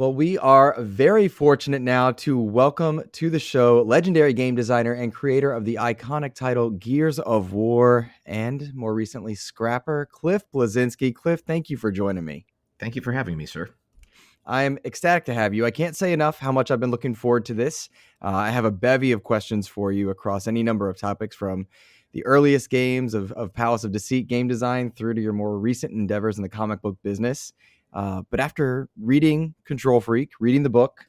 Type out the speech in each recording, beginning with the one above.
Well, we are very fortunate now to welcome to the show legendary game designer and creator of the iconic title Gears of War and more recently Scrapper, Cliff Bleszinski. Cliff, thank you for joining me. Thank you for having me, sir. I'm ecstatic to have you. I can't say enough how much I've been looking forward to this. I have a bevy of questions for you across any number of topics, from the earliest games of Palace of Deceit game design through to your more recent endeavors in the comic book business. But after reading Control Freak, reading the book,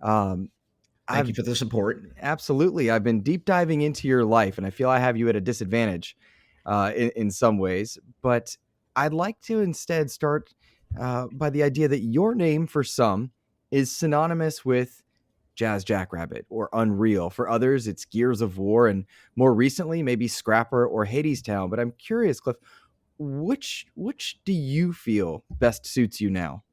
Thank I've you for the support. absolutely, I've been deep diving into your life, and I feel I have you at a disadvantage in some ways. But I'd like to instead start by the idea that your name for some is synonymous with Jazz Jackrabbit or Unreal. For others, it's Gears of War, and more recently, maybe Scrapper or Hades Town. But I'm curious, Cliff, which do you feel best suits you now?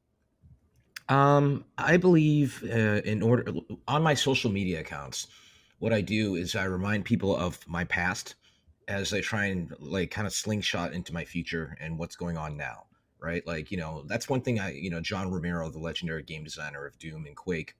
I believe in order on my social media accounts, what I do is I remind people of my past as I try and like kind of slingshot into my future and what's going on now. Right, like that's one thing John Romero, the legendary game designer of Doom and Quake,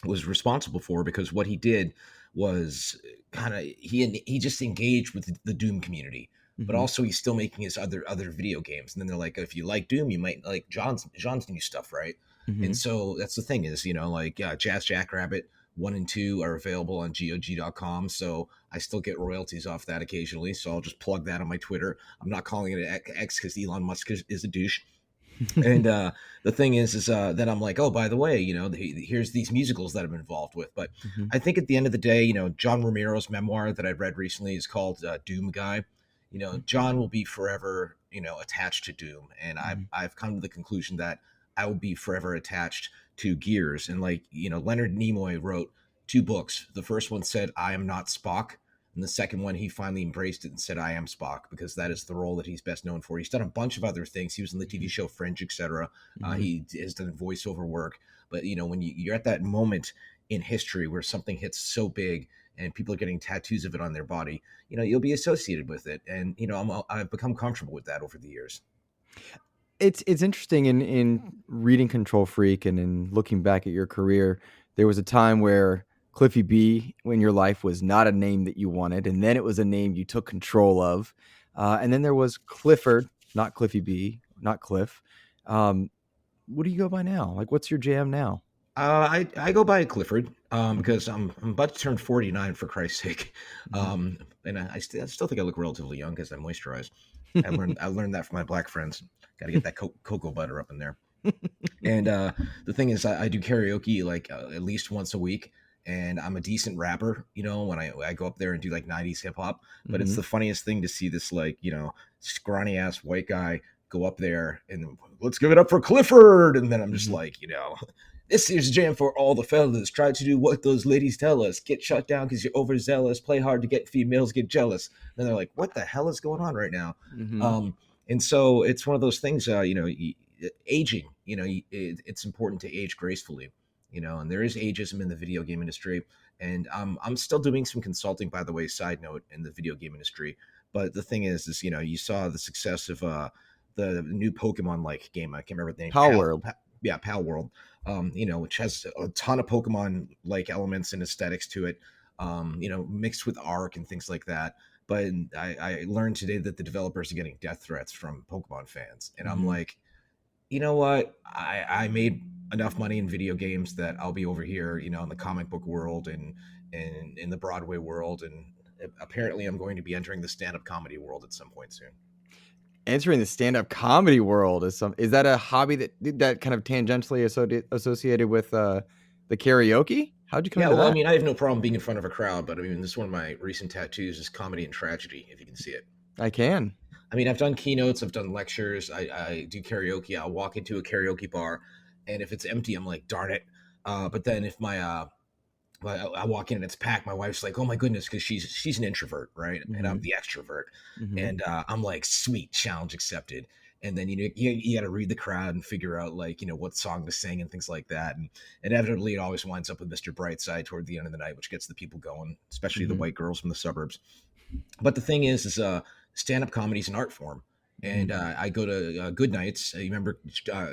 was responsible for, because what he did was kind of he just engaged with the Doom community, but Mm-hmm. also he's still making his other video games. And then they're like, if you like Doom, you might like John's new stuff, right? Mm-hmm. And so that's the thing is, like Jazz Jackrabbit 1 and 2 are available on GOG.com. So I still get royalties off that occasionally. So I'll just plug that on my Twitter. I'm not calling it an X because Elon Musk is a douche. And the thing is then I'm like, oh, by the way, here's these musicals that I'm involved with. But Mm-hmm. I think at the end of the day, John Romero's memoir that I read recently is called Doom Guy. John will be forever, attached to Doom, and Mm-hmm. I've come to the conclusion that I will be forever attached to Gears. And like, Leonard Nimoy wrote 2 books. The first one said, "I am not Spock." And the second one, he finally embraced it and said, "I am Spock," because that is the role that he's best known for. He's done a bunch of other things. He was in the TV show Fringe, etc. Mm-hmm. He has done voiceover work. But, when you're at that moment in history where something hits so big and people are getting tattoos of it on their body, you'll be associated with it. And, I've become comfortable with that over the years. It's interesting in reading Control Freak and in looking back at your career. There was a time where CliffyB in your life was not a name that you wanted, and then it was a name you took control of, and then there was Clifford, not CliffyB, not Cliff. Um, what do you go by now? Like, what's your jam now? I go by Clifford Mhm. because I'm about to turn 49, for Christ's sake. Mhm. And I still think I look relatively young because I moisturize. I learned that from my black friends. Got to get that cocoa butter up in there. And the thing is, I do karaoke like at least once a week, and I'm a decent rapper. When I go up there and do like 90s hip hop. But it's Mhm. the funniest thing to see this like scrawny ass white guy go up there and let's give it up for Clifford, and then I'm just Mhm. like, this is a jam for all the fellas. Try to do what those ladies tell us. Get shut down because you're overzealous. Play hard to get females get jealous. And they're like, what the hell is going on right now? Mhm. Um, and so it's one of those things, aging, it's important to age gracefully, and there is ageism in the video game industry. And I'm still doing some consulting, by the way, side note, in the video game industry. But the thing is, you saw the success of the new Pokemon like game. I can't remember the name. Power World. Yeah, Pal World. Which has a ton of Pokemon like elements and aesthetics to it. Mixed with Arc and things like that. But I learned today that the developers are getting death threats from Pokemon fans, and I'm Mhm. like, you know what? I made enough money in video games that I'll be over here, in the comic book world and in the Broadway world, and apparently I'm going to be entering the stand-up comedy world at some point soon. Entering the stand-up comedy world is that a hobby that kind of tangentially associated with the karaoke? How'd you come Yeah, into well, I that? mean, I have no problem being in front of a crowd, but I mean, this is one of my recent tattoos is comedy and tragedy, if you can see it. I can. I mean, I've done keynotes, I've done lectures, I do karaoke. I'll walk into a karaoke bar, and if it's empty, I'm like, darn it. But then if I walk in and it's packed, my wife's like, oh my goodness, because she's an introvert, right? And I'm Mhm. the extrovert. Mhm. And I'm like, sweet, challenge accepted. And then you got to read the crowd and figure out like what song to sing and things like that. And inevitably, it always winds up with Mr. Brightside toward the end of the night, which gets the people going, especially the Mhm. white girls from the suburbs. But the thing is stand up comedy is an art form. And Mhm. I go to Good Nights. You remember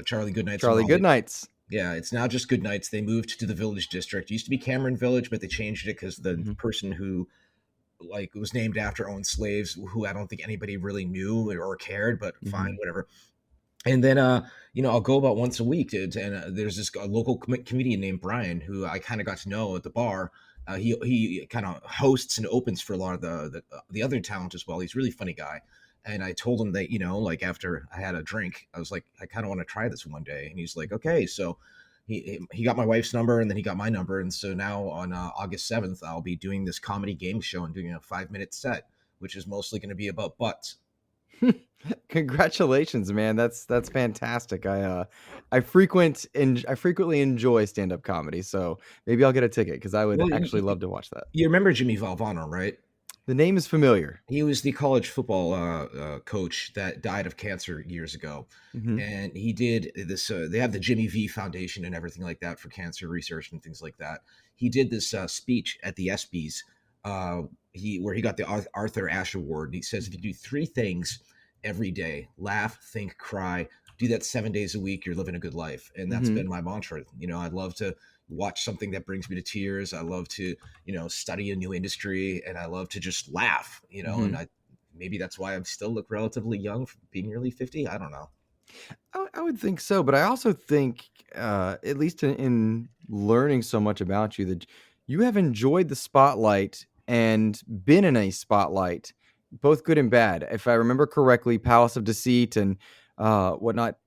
Charlie Goodnights in Charlie Raleigh? Goodnights. Yeah, it's now just Good Nights. They moved to the Village District. It used to be Cameron Village, but they changed it because the Mhm. person who like was named after owned slaves who I don't think anybody really knew or cared, but fine, Mhm. whatever. And then I'll go about once a week and there's this a local comedian named Brian who I kind of got to know at the bar. He kind of hosts and opens for a lot of the other talent as well. He's a really funny guy. And I told him that, like after I had a drink, I was like, I kind of want to try this one day. And he's like, okay. So he got my wife's number and then he got my number. And so now on August 7th, I'll be doing this comedy game show and doing a 5-minute set, which is mostly going to be about butts. Congratulations, man. That's fantastic. I frequently enjoy stand-up comedy, so maybe I'll get a ticket because I would Well, actually love to watch that. you remember Jimmy Valvano, right? The name is familiar. He was the college football coach that died of cancer years ago, Hmm. and he did this. They have the Jimmy V Foundation and everything like that for cancer research and things like that. He did this speech at the ESPYS, uh, where he got the Arthur Ashe Award. And he says, if you do three things every day: laugh, think, cry. Do that 7 days a week. You're living a good life, and that's Hmm. been my mantra. I'd love to watch something that brings me to tears. I love to study a new industry, and I love to just laugh, and Hmm. I maybe that's why I still look relatively young for being nearly 50. I don't know. I would think so, but I also think, at least in learning so much about you, that you have enjoyed the spotlight and been in a spotlight, both good and bad. If I remember correctly, Palace of Deceit and whatnot,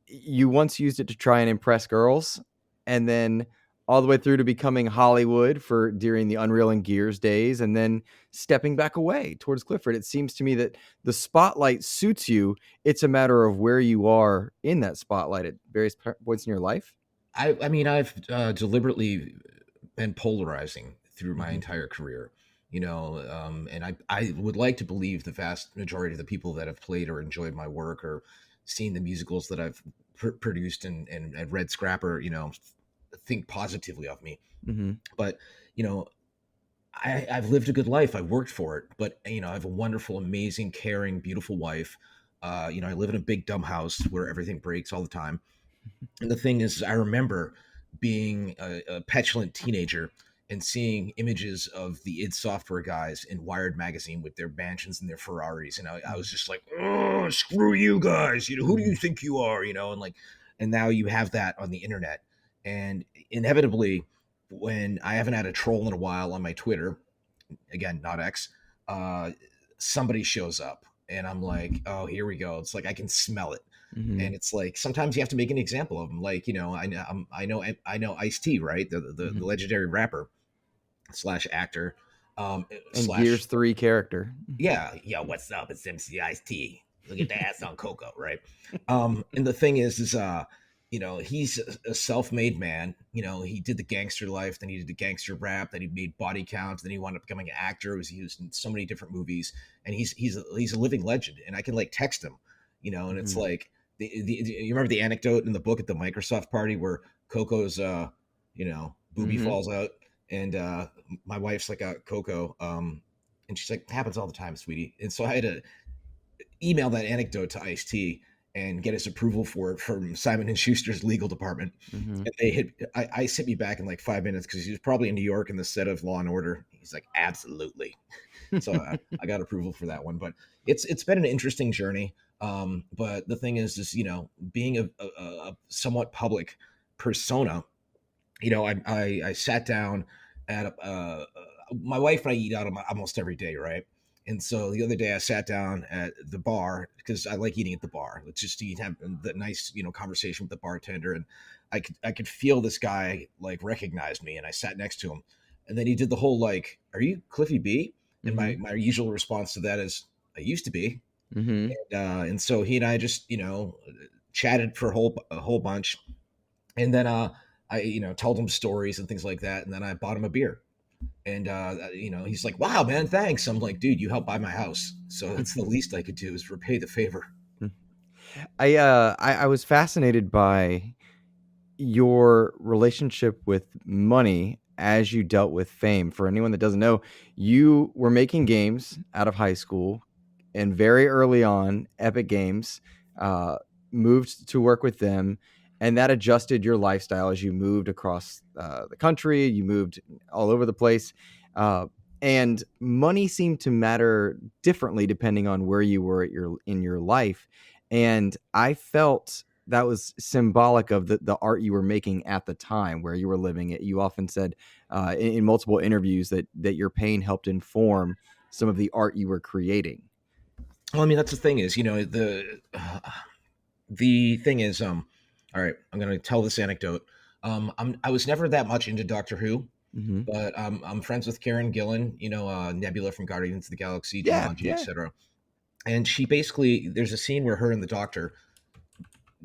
you once used it to try and impress girls, and then all the way through to becoming Hollywood for during the Unreal and Gears days, and then stepping back away towards Clifford. It seems to me that the spotlight suits you. It's a matter of where you are in that spotlight at various points in your life. I mean, I've deliberately been polarizing through my Mhm. entire career, and I would like to believe the vast majority of the people that have played or enjoyed my work or seen the musicals that I've produced and read Scrapper, think positively of me. Mhm. But you know, I've lived a good life. I worked for it, but I have a wonderful, amazing, caring, beautiful wife. I live in a big dumb house where everything breaks all the time. And the thing is, I remember being a petulant teenager and seeing images of the id Software guys in Wired magazine with their mansions and their Ferraris, and I was just like, "Oh, screw you guys! Who do you Mhm. think you are?" And now you have that on the internet, and inevitably, when I haven't had a troll in a while on my Twitter, again, not X, uh, somebody shows up, and I'm like, "Oh, here we go." It's like I can smell it, and Mhm. it's like sometimes you have to make an example of them. Like I know Ice T, right? The Mhm. legendary rapper slash actor, And slash Gears 3 character. yeah, yeah. What's up? It's MC Ice T. Look at the ass on Coco, right? And the thing he's a self-made man. He did the gangster life, then he did the gangster rap, then he made Body Count, then he wound up becoming an actor. He was used in so many different movies, and he's a living legend. And I can like text him, and it's Mhm. like you remember the anecdote in the book at the Microsoft party where Coco's boobie Mhm. falls out, and my wife's like Coco, and she's like, happens all the time, sweetie. And so I had to email that anecdote to Ice T and get his approval for it from Simon and Schuster's legal department. Mhm. And they hit Ice hit me back in like 5 minutes because he was probably in New York in the set of Law and Order. He's like, absolutely. So I got approval for that one. But it's been an interesting journey. But the thing is being a somewhat public persona, I sat down at my wife and I eat out almost every day, right? And so the other day I sat down at the bar because I like eating at the bar. Let's just eat, have the nice, conversation with the bartender, and I could feel this guy like recognized me, and I sat next to him, and then he did the whole like, "Are you CliffyB?" And my Mhm. my usual response to that is, "I used to be," Mhm. and so he and I just chatted for a whole bunch, and then I told him stories and things like that, and then I bought him a beer, and he's like, "Wow, man, thanks." I'm like, "Dude, you helped buy my house, so that's the least I could do is repay the favor." I was fascinated by your relationship with money as you dealt with fame. For anyone that doesn't know, you were making games out of high school, and very early on, Epic Games uh, moved to work with them. and that adjusted your lifestyle as you moved across the country. You moved all over the place, uh, and money seemed to matter differently depending on where you were in your life. And I felt that was symbolic of the art you were making at the time where you were living it. You often said in multiple interviews that your pain helped inform some of the art you were creating. Well, I mean, that's the thing is, the thing is, all right, I'm going to tell this anecdote. I was never that much into Doctor Who, Hmm. but I'm friends with Karen Gillan, Nebula from Guardians of the Galaxy, Yeah, Jumanji, yeah. etc. And she basically, there's a scene where her and the Doctor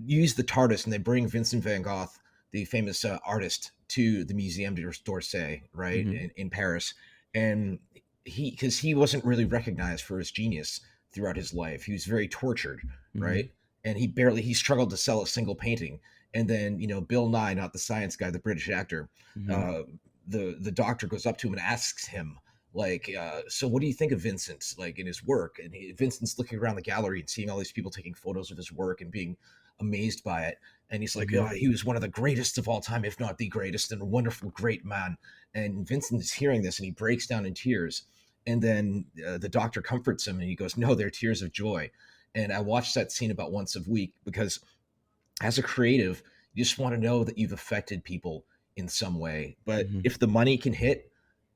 use the TARDIS, and they bring Vincent van Gogh, the famous artist, to the Museum d'Orsay, right, Hmm. in Paris. And because he wasn't really recognized for his genius throughout his life, he was very tortured, Hmm. right? And he struggled to sell a single painting. And then, Bill Nye, not the science guy, the British actor, Hmm. uh, the doctor goes up to him and asks him, like, so what do you think of Vincent, like, in his work? And Vincent's looking around the gallery and seeing all these people taking photos of his work and being amazed by it. And he's like, Hmm. oh, he was one of the greatest of all time, if not the greatest, and a wonderful, great man. And Vincent is hearing this and he breaks down in tears. And then the doctor comforts him and he goes, no, they're tears of joy. And I watch that scene about once a week because as a creative, you just want to know that you've affected people in some way. But Hmm. if the money can hit,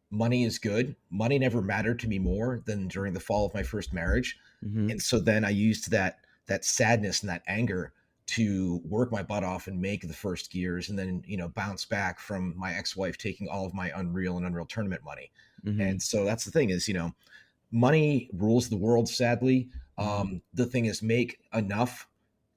money is good. Money never mattered to me more than during the fall of my first marriage. Hmm. And so then I used that sadness and that anger to work my butt off and make the first gears, and then bounce back from my ex-wife taking all of my Unreal Tournament money. Hmm. And so that's the thing is, money rules the world, sadly. Hmm. The thing is, make enough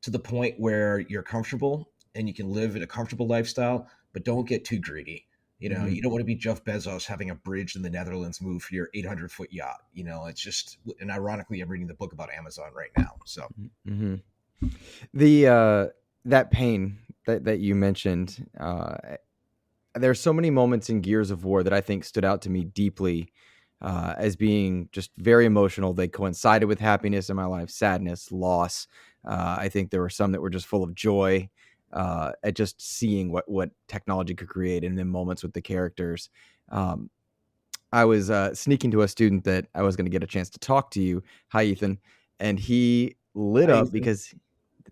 to the point where you're comfortable and you can live in a comfortable lifestyle, but don't get too greedy. Hmm. You don't want to be Jeff Bezos having a bridge in the Netherlands move for your 800-foot yacht. It's just, and ironically, I'm reading the book about Amazon right now. So Hmm. The that pain that you mentioned, there's so many moments in Gears of War that I think stood out to me deeply as being just very emotional. They coincided with happiness in my life, sadness, loss. I think there were some that were just full of joy at just seeing what technology could create, and then moments with the characters. Um, I was sneaking to a student that I was going to get a chance to talk to you. Hi, Ethan, and he lit hi, up Ethan. because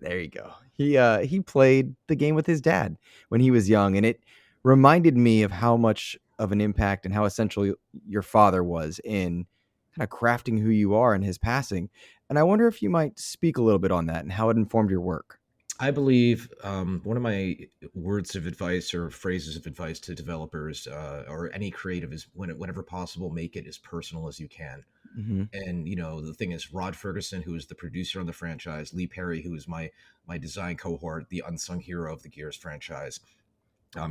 there you go. He played the game with his dad when he was young, and it reminded me of how much of an impact and how essential your father was in kind of crafting who you are in his passing. And I wonder if you might speak a little bit on that and how it informed your work. I believe one of my words of advice or phrases of advice to developers or any creative is whenever possible, make it as personal as you can. Hmm. And the thing is, Rod Ferguson, who is the producer on the franchise, Lee Perry, who is my design cohort, the unsung hero of the Gears franchise,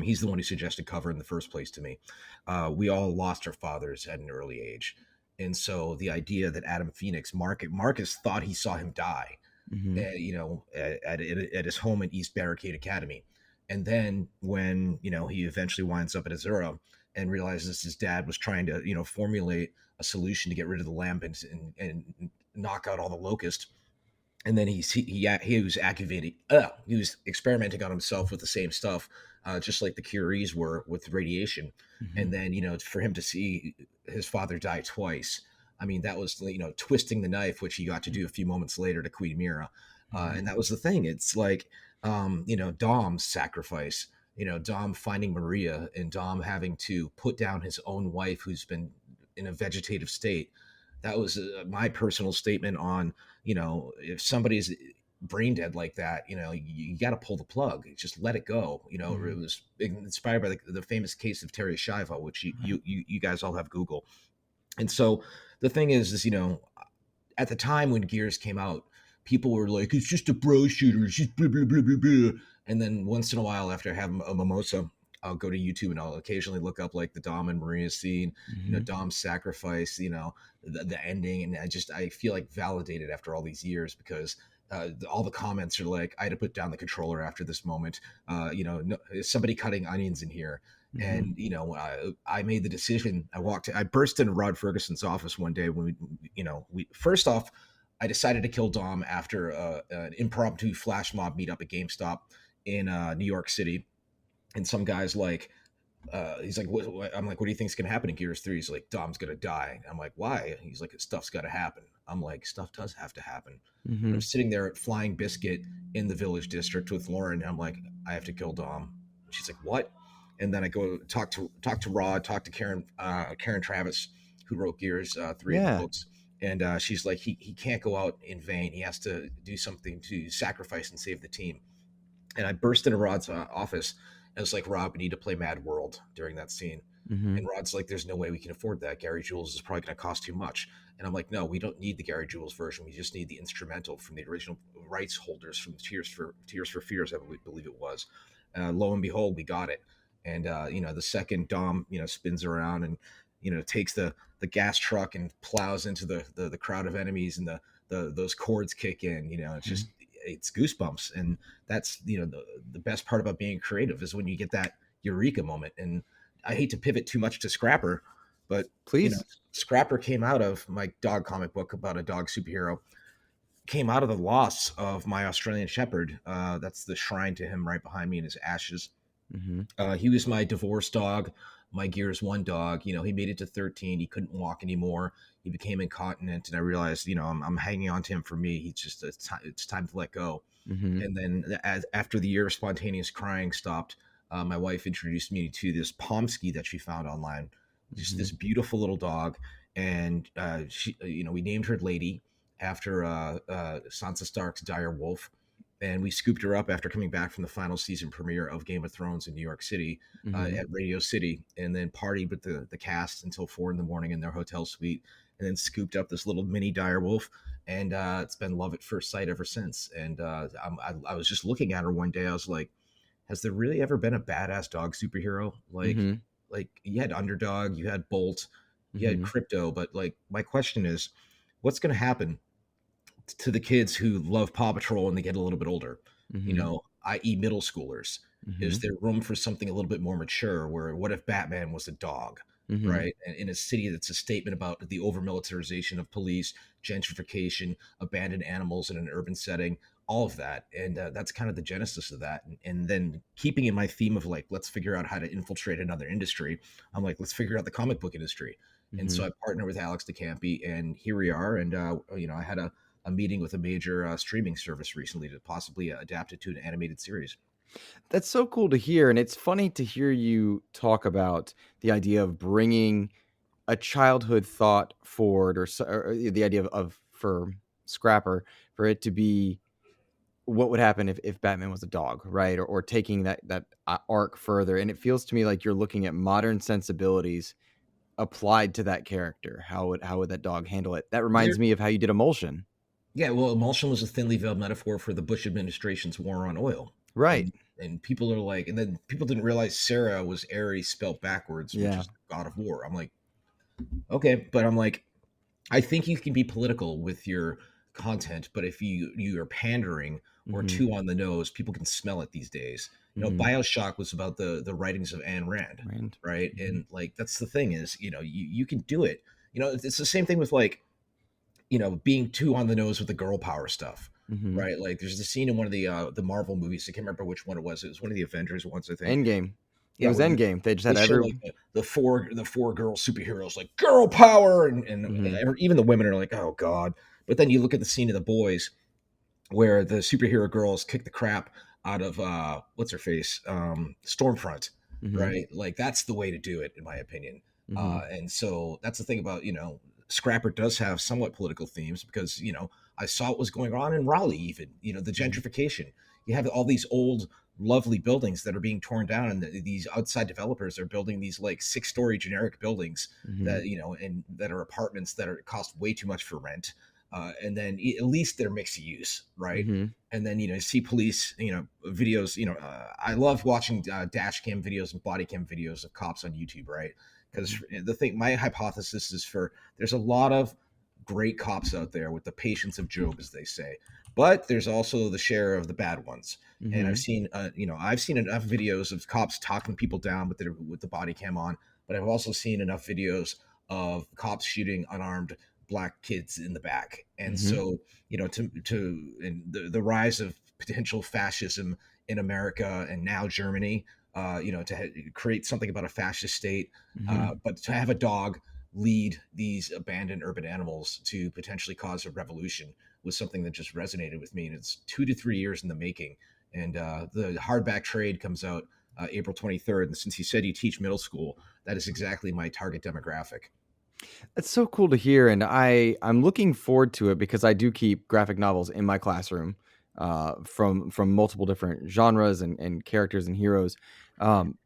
he's the one who suggested cover in the first place to me. We all lost our fathers at an early age, and so the idea that Adam Phoenix, Marcus thought he saw him die, Hmm. at his home at East Barricade Academy. And then when, he eventually winds up at Azura and realizes his dad was trying to, formulate a solution to get rid of the lamp and knock out all the locusts. And then he was activating, he was experimenting on himself with the same stuff, just like the Curies were with radiation. Hmm. And then, for him to see his father die twice, I mean, that was, twisting the knife, which he got to do a few moments later to Queen Mira. Hmm. And that was the thing. It's like, Dom's sacrifice, Dom finding Maria and Dom having to put down his own wife who's been in a vegetative state. That was my personal statement on, if somebody's brain dead like that, you got to pull the plug, just let it go. It Hmm. was inspired by the famous case of Terry Shiva, which Right. you guys all have Google. And so the thing is, at the time when Gears came out, people were like, it's just a bro shooter, it's just blah blah blah blah blah. And then once in a while, after I have a mimosa, I'll go to YouTube and I'll occasionally look up like the Dom and Maria scene, Hmm. Dom's sacrifice, the ending, and I feel like validated after all these years because all the comments are like, I had to put down the controller after this moment. No, is somebody cutting onions in here? Hmm. And I made the decision. I burst into Rod Ferguson's office one day when we first off, I decided to kill Dom after an impromptu flash mob meetup at GameStop in New York City, and some guy's like, he's like, I'm like, what do you think's gonna happen in Gears 3? He's like, Dom's gonna die. I'm like, why? He's like, stuff's gotta happen. I'm like, stuff does have to happen. And I'm Mm-hmm. sitting there at Flying Biscuit in the Village District with Lauren. And I'm like, I have to kill Dom. She's like, what? And then I go talk to Rod, talk to Karen Travis, who wrote Gears 3 in the Yeah. books. And she's like, he can't go out in vain. He has to do something to sacrifice and save the team. And I burst into Rod's office and was like, Rob, we need to play Mad World during that scene. Mm-hmm. And Rod's like, there's no way we can afford that. Gary Jules is probably going to cost too much. And I'm like, no, we don't need the Gary Jules version. We just need the instrumental from the original rights holders from Tears for Fears, I believe it was. Lo and behold, we got it. And the second Dom, spins around and takes the gas truck and plows into the crowd of enemies, and the those chords kick in. It's just it's goosebumps, and that's the best part about being creative is when you get that eureka moment. And I hate to pivot too much to Scrapper, but Please. Scrapper came out of my dog comic book about a dog superhero, came out of the loss of my Australian Shepherd. That's the shrine to him right behind me in his ashes. Mm-hmm. He was my divorce dog, my Gears 1 dog. He made it to 13. He couldn't walk anymore. He became incontinent, and I realized, I'm hanging on to him for me. He's just, it's time to let go. Mm-hmm. And then after the year of spontaneous crying stopped, my wife introduced me to this Pomsky that she found online, just Mm-hmm. this beautiful little dog. And we named her Lady after Sansa Stark's dire wolf. And we scooped her up after coming back from the final season premiere of Game of Thrones in New York City Mm-hmm. at Radio City, and then partied with the cast until 4 a.m. in their hotel suite, and then scooped up this little mini dire wolf. And it's been love at first sight ever since. And I was just looking at her one day. I was like, has there really ever been a badass dog superhero? Mm-hmm. Like you had Underdog, you had Bolt, you had Mm-hmm. Crypto, but like my question is, what's going to happen to the kids who love Paw Patrol when they get a little bit older, Mm-hmm. i.e., middle schoolers? Mm-hmm. Is there room for something a little bit more mature? Where what if Batman was a dog, Mm-hmm. right? And in a city that's a statement about the over militarization of police, gentrification, abandoned animals in an urban setting, all of that. And that's kind of the genesis of that. And then keeping in my theme of like, let's figure out how to infiltrate another industry. I'm like, let's figure out the comic book industry. And Mm-hmm. so I partnered with Alex DeCampi, and here we are. And I had a meeting with a major streaming service recently to possibly adapt it to an animated series. That's so cool to hear, and it's funny to hear you talk about the idea of bringing a childhood thought forward, or the idea of for Scrapper, for it to be what would happen if Batman was a dog, right? Or taking that arc further. And it feels to me like you're looking at modern sensibilities applied to that character. How would that dog handle it? That There, reminds me of how you did Emulsion. yeah, well, emulsion was a thinly veiled metaphor for the Bush administration's war on oil, Right. and people are like, and then people didn't realize Sarah was Ares spelled backwards, which Yeah. is the god of war. I'm like, okay, but I'm like, I think you can be political with your content, but if you are pandering or Mm-hmm. too on the nose, people can smell it these days. Mm-hmm. BioShock was about the writings of Ayn Rand, Rand. right? Mm-hmm. And like that's the thing is, you can do it. It's the same thing with like, being too on the nose with the girl power stuff, Mm-hmm. right? Like there's a scene in one of the Marvel movies. I can't remember which one it was. It was one of the Avengers ones, I think. Endgame. It Yeah, was where Endgame. They just they had show every. like the four girl superheroes like girl power, and Mm-hmm. even the women are like, oh god. But then you look at the scene of the boys where the superhero girls kick the crap out of what's her face, Stormfront, Mm-hmm. right? Like that's the way to do it, in my opinion. Mm-hmm. And so that's the thing about Scrapper does have somewhat political themes because I saw what was going on in Raleigh, even the Mm-hmm. gentrification. You have all these old lovely buildings that are being torn down, and these outside developers are building these like 6-story generic buildings Mm-hmm. that and that are apartments that are cost way too much for rent, and then at least they're mixed use, right? Mm-hmm. And then see police videos. I love watching dash cam videos and body cam videos of cops on YouTube, right? Because my hypothesis is there's a lot of great cops out there with the patience of Job, as they say, but there's also the share of the bad ones. And Mm-hmm. I've seen enough videos of cops talking people down with the body cam on, but I've also seen enough videos of cops shooting unarmed black kids in the back. And Mm-hmm. so, to and the rise of potential fascism in America and now Germany, create something about a fascist state, but to have a dog lead these abandoned urban animals to potentially cause a revolution was something that just resonated with me. And it's 2 to 3 years in the making. And the hardback trade comes out April 23rd. And since you said you teach middle school, that is exactly my target demographic. It's so cool to hear, and I'm looking forward to it because I do keep graphic novels in my classroom, from multiple different genres and characters and heroes. Um,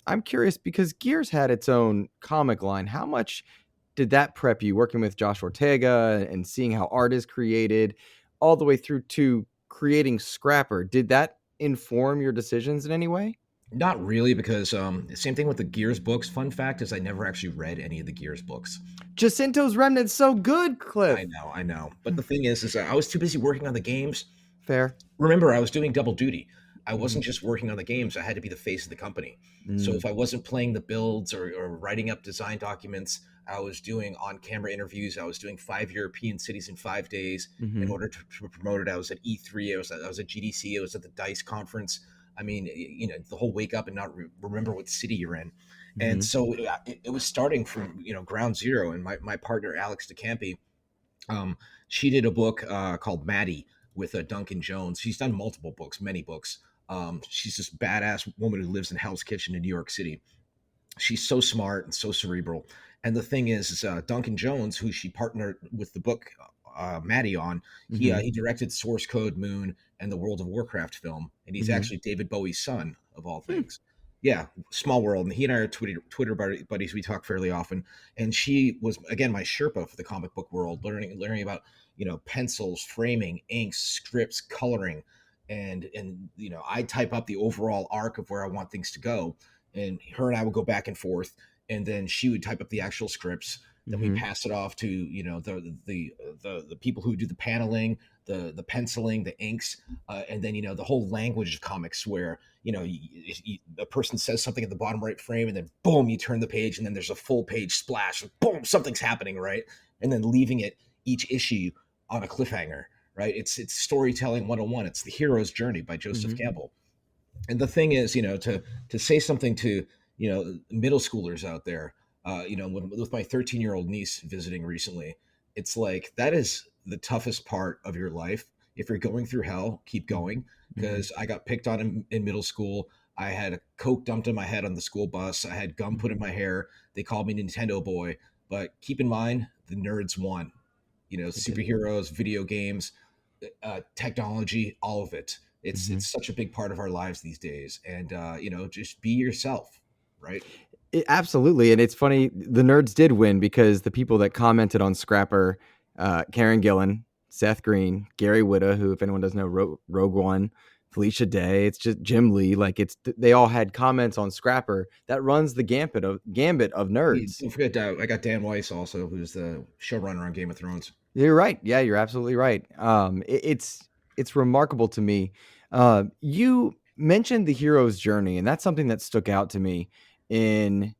I'm curious because Gears had its own comic line. How much did that prep you working with Josh Ortega and seeing how art is created, all the way through to creating Scrapper? Did that inform your decisions in any way? Not really, because same thing with the Gears books. Fun fact is I never actually read any of the Gears books. Jacinto's Remnant's so good, Cliff. I know. But the thing is I was too busy working on the games. Fair. Remember, I was doing double duty. I Mhm. wasn't just working on the games. I had to be the face of the company. So Mm. if I wasn't playing the builds or writing up design documents, I was doing on-camera interviews. I was doing 5 European cities in 5 days in Mhm. order to promote it. I was at E3. I was at GDC. I was at the Dice conference. I mean, the whole wake up and not remember what city you're in. And Mhm. so it was starting from, ground zero. And my partner, Alex DeCampi, um, she did a book called Maddie with Duncan Jones. She's done multiple books, many books. She's this badass woman who lives in Hell's Kitchen in New York City. She's so smart and so cerebral. And the thing is Duncan Jones, who she partnered with the book Maddie on, Mhm. he directed Source Code, Moon, and the World of Warcraft film, and he's Mhm. actually David Bowie's son of all Hmm. things. Yeah, small world. And he and I are Twitter buddies. We talk fairly often. And she was again my Sherpa for the comic book world, learning about pencils, framing, inks, scripts, coloring, and I type up the overall arc of where I want things to go, and her and I would go back and forth, and then she would type up the actual scripts. Then we Mhm. pass it off to the people who do the paneling, the penciling, the inks, and then the whole language of comics where a person says something at the bottom right frame, and then boom, you turn the page, and then there's a full page splash, and boom, something's happening, right? And then leaving it each issue on a cliffhanger, right? It's storytelling 101. It's the hero's journey by Joseph Mhm. Campbell. And the thing is, to say something to middle schoolers out there, with my 13-year-old niece visiting recently, it's like that is the toughest part of your life. If you're going through hell, keep going, Mhm. because I got picked on in middle school. I had a coke dumped in my head on the school bus. I had gum put in Mhm. my hair. They called me Nintendo boy. But keep in mind, the nerds won. They did. Superheroes, video games, technology, all of it. Mhm. It's such a big part of our lives these days, and just be yourself, right? Absolutely, and it's funny, the nerds did win because the people that commented on Scrapper, Karen Gillan, Seth Green, Gary Whitta, who, if anyone doesn't know, wrote Rogue One, Felicia Day, it's just Jim Lee, like, they all had comments on Scrapper that runs the gambit of nerds. Don't forget, I got Dan Weiss also, who's the showrunner on Game of Thrones. You're right. Yeah, you're absolutely right. It's remarkable to me. You mentioned the hero's journey, and that's something that stuck out to me in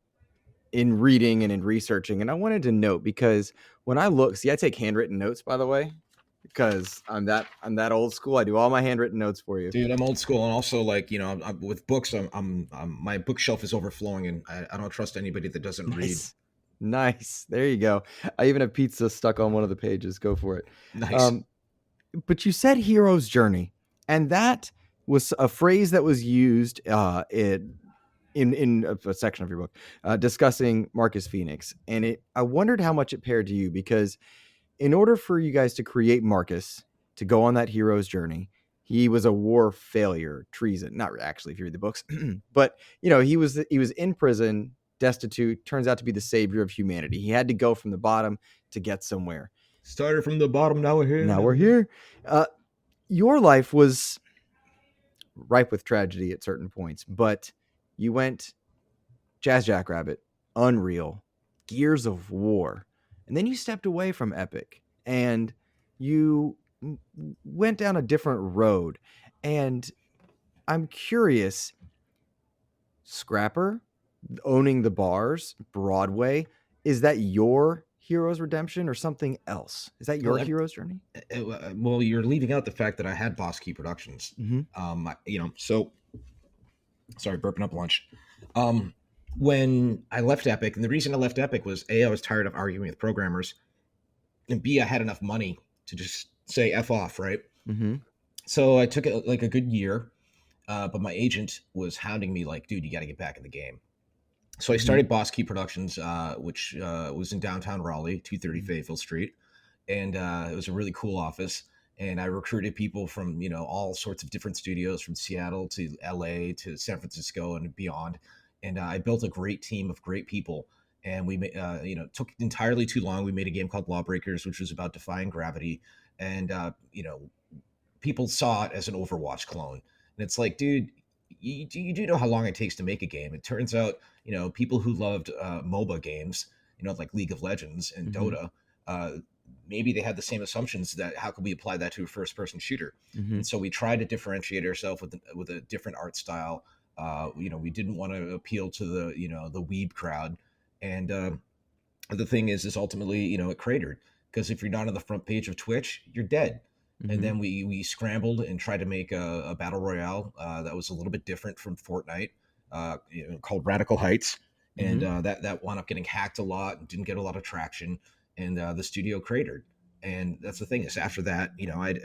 in reading and in researching. And I wanted to note because when I look, see, I take handwritten notes, by the way, because I'm that old school. I do all my handwritten notes for you. Dude, I'm old school, and also like with books, my bookshelf is overflowing, and I don't trust anybody that doesn't read. Nice, nice. There you go. I even have pizza stuck on one of the pages. Go for it. Nice. Um, but you said hero's journey, and that was a phrase that was used in a section of your book discussing Marcus Phoenix, and I wondered how much it paired to you because in order for you guys to create Marcus to go on that hero's journey, he was a war failure, treason. Not actually, if you read the books, but he was in prison, destitute. Turns out to be the savior of humanity. He had to go from the bottom to get somewhere. Started from the bottom, now we're here. Now Now we're we're here. here. Your life was ripe with tragedy at certain points, but you went Jazz Jackrabbit, Unreal, Gears of War, and then you stepped away from Epic and you went down a different road. And I'm curious, Scrapper, owning the bars, Broadway, is that your hero's redemption or something else? Is that your Well, hero's journey? well, you're leaving out the fact that I had Boss Key Productions. Mm-hmm. So Sorry, burping up lunch. Um, when I left Epic, and the reason I left Epic was A, I was tired of arguing with programmers, and B, I had enough money to just say F off, right? Mm-hmm. So I took it like a good year, but my agent was hounding me like, dude, you got to get back in the game. So I Mm-hmm. started Boss Key Productions, which was in downtown Raleigh, 230 Fayetteville Street, and it was a really cool office. And I recruited people from all sorts of different studios, from Seattle to LA to San Francisco and beyond. And I built a great team of great people. And we made, took entirely too long. We made a game called LawBreakers, which was about defying gravity, and people saw it as an Overwatch clone. And it's like, dude, you do know how long it takes to make a game. It turns out, people who loved MOBA games, like League of Legends and Mm-hmm. Dota, uh, maybe they had the same assumptions that how can we apply that to a first person shooter. Mm-hmm. And so we tried to differentiate ourselves with a different art style. We didn't want to appeal to the weeb crowd. And the thing is ultimately, it cratered, because if you're not on the front page of Twitch, you're dead. And Mm-hmm. then we scrambled and tried to make a battle royale that was a little bit different from Fortnite, called Radical Heights, and Mm-hmm. that wound up getting hacked a lot and didn't get a lot of traction, and the studio cratered. And that's the thing is, after that, I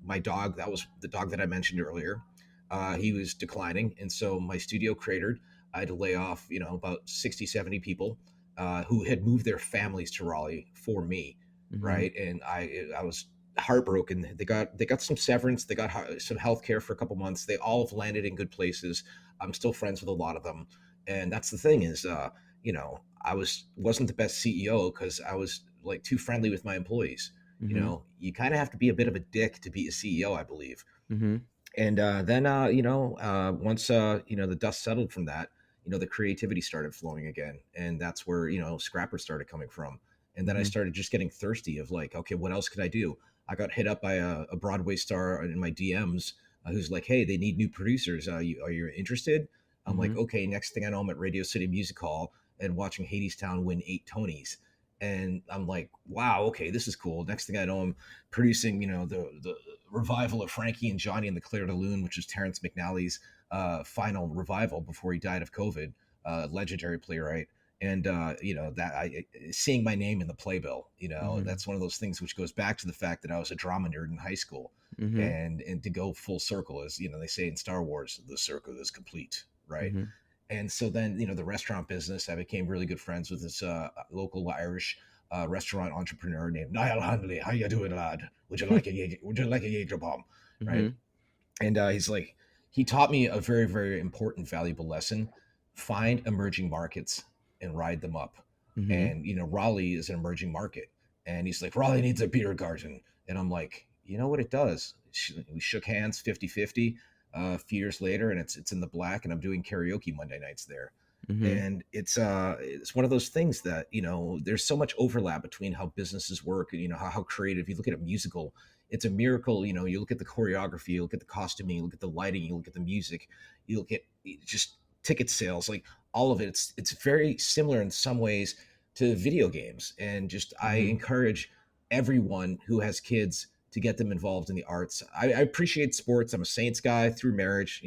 my dog, that was the dog that I mentioned earlier, he was declining, and so my studio cratered. I had to lay off, about 60, 70 people who had moved their families to Raleigh for me, Mm-hmm. right? And I was heartbroken. They got some severance, they got some health care for a couple months. They all have landed in good places. I'm still friends with a lot of them, and that's the thing is, I wasn't the best CEO because I was like too friendly with my employees. Mm-hmm. You kind of have to be a bit of a dick to be a CEO, I believe. Mm-hmm. And then once the dust settled from that, the creativity started flowing again, and that's where Scrapper started coming from. And then I Mm-hmm. started just getting thirsty of like, okay, what else could I do? I got hit up by a Broadway star in my DMs, who's like, hey, they need new producers, are you interested? I'm Mm-hmm. like, okay. Next thing I know, I'm at Radio City Music Hall and watching Hadestown win 8 Tonys, and I'm like, wow, okay, this is cool. Next thing I know, I'm producing, the revival of Frankie and Johnny and the Claire de Lune, which was Terrence McNally's final revival before he died of COVID. Legendary playwright. And that seeing my name in the playbill, Mm-hmm. that's one of those things which goes back to the fact that I was a drama nerd in high school, Mm-hmm. and to go full circle, as they say in Star Wars, the circle is complete, right? Mm-hmm. And so then, the restaurant business, I became really good friends with this local Irish restaurant entrepreneur named Niall Hanley. How you doing, lad? Would you like a Jaeger bomb? Right? Mm-hmm. And he's like, he taught me a very, very important, valuable lesson: find emerging markets and ride them up. Mm-hmm. And Raleigh is an emerging market, and he's like, Raleigh needs a beer garden. And I'm like, you know what it does? We shook hands 50-50 a few years later, and it's in the black, and I'm doing karaoke Monday nights there. Mm-hmm. And it's one of those things that there's so much overlap between how businesses work and how creative. You look at a musical, it's a miracle. You look at the choreography, you look at the costuming, you look at the lighting, you look at the music, you look at just ticket sales, like all of it. It's very similar in some ways to video games. And just I Mm-hmm. encourage everyone who has kids to get them involved in the arts. I appreciate sports. I'm a Saints guy through marriage,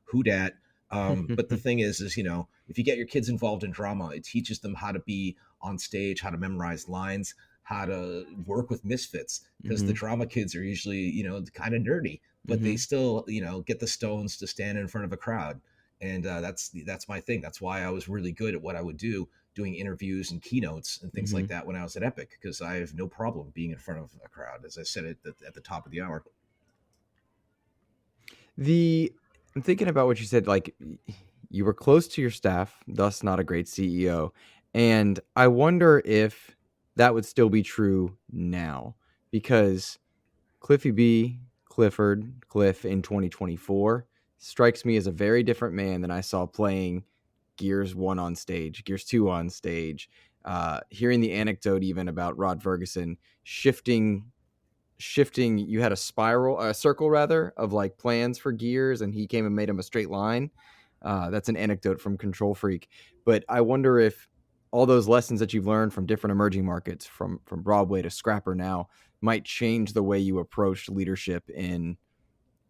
who dat. But the thing is, if you get your kids involved in drama, it teaches them how to be on stage, how to memorize lines, how to work with misfits. Because the Mm-hmm. drama kids are usually, kind of nerdy, but they Mm-hmm. still, get the stones to stand in front of a crowd. And that's my thing. That's why I was really good at what I would do, doing interviews and keynotes and things Mm-hmm. like that when I was at Epic, because I have no problem being in front of a crowd, as I said at the top of the hour. The I'm thinking about what you said, like you were close to your staff, thus not a great CEO. And I wonder if that would still be true now because CliffyB, Clifford, Cliff in 2024 strikes me as a very different man than I saw playing Gears 1 on stage, Gears 2 on stage. Hearing the anecdote even about Rod Ferguson shifting, you had a circle rather, of like plans for gears, and he came and made him a straight line. That's an anecdote from Control Freak. But I wonder if all those lessons that you've learned from different emerging markets, from Broadway to Scrapper now, might change the way you approach leadership in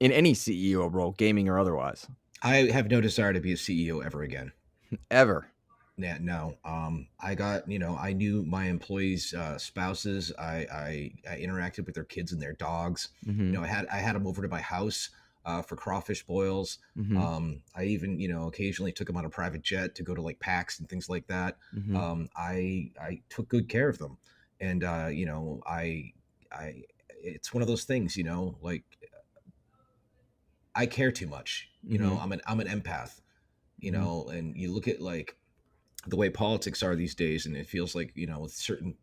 any CEO role, gaming or otherwise. I have no desire to be a CEO ever again. Ever? Yeah, no. I got, I knew my employees' spouses. I interacted with their kids and their dogs. Mm-hmm. I had them over to my house for crawfish boils. Mm-hmm. I even, occasionally took them on a private jet to go to like PAX and things like that. Mm-hmm. I took good care of them, and I it's one of those things, like I care too much. Mm-hmm. I'm an empath, Mm-hmm. and you look at like the way politics are these days, and it feels like with certain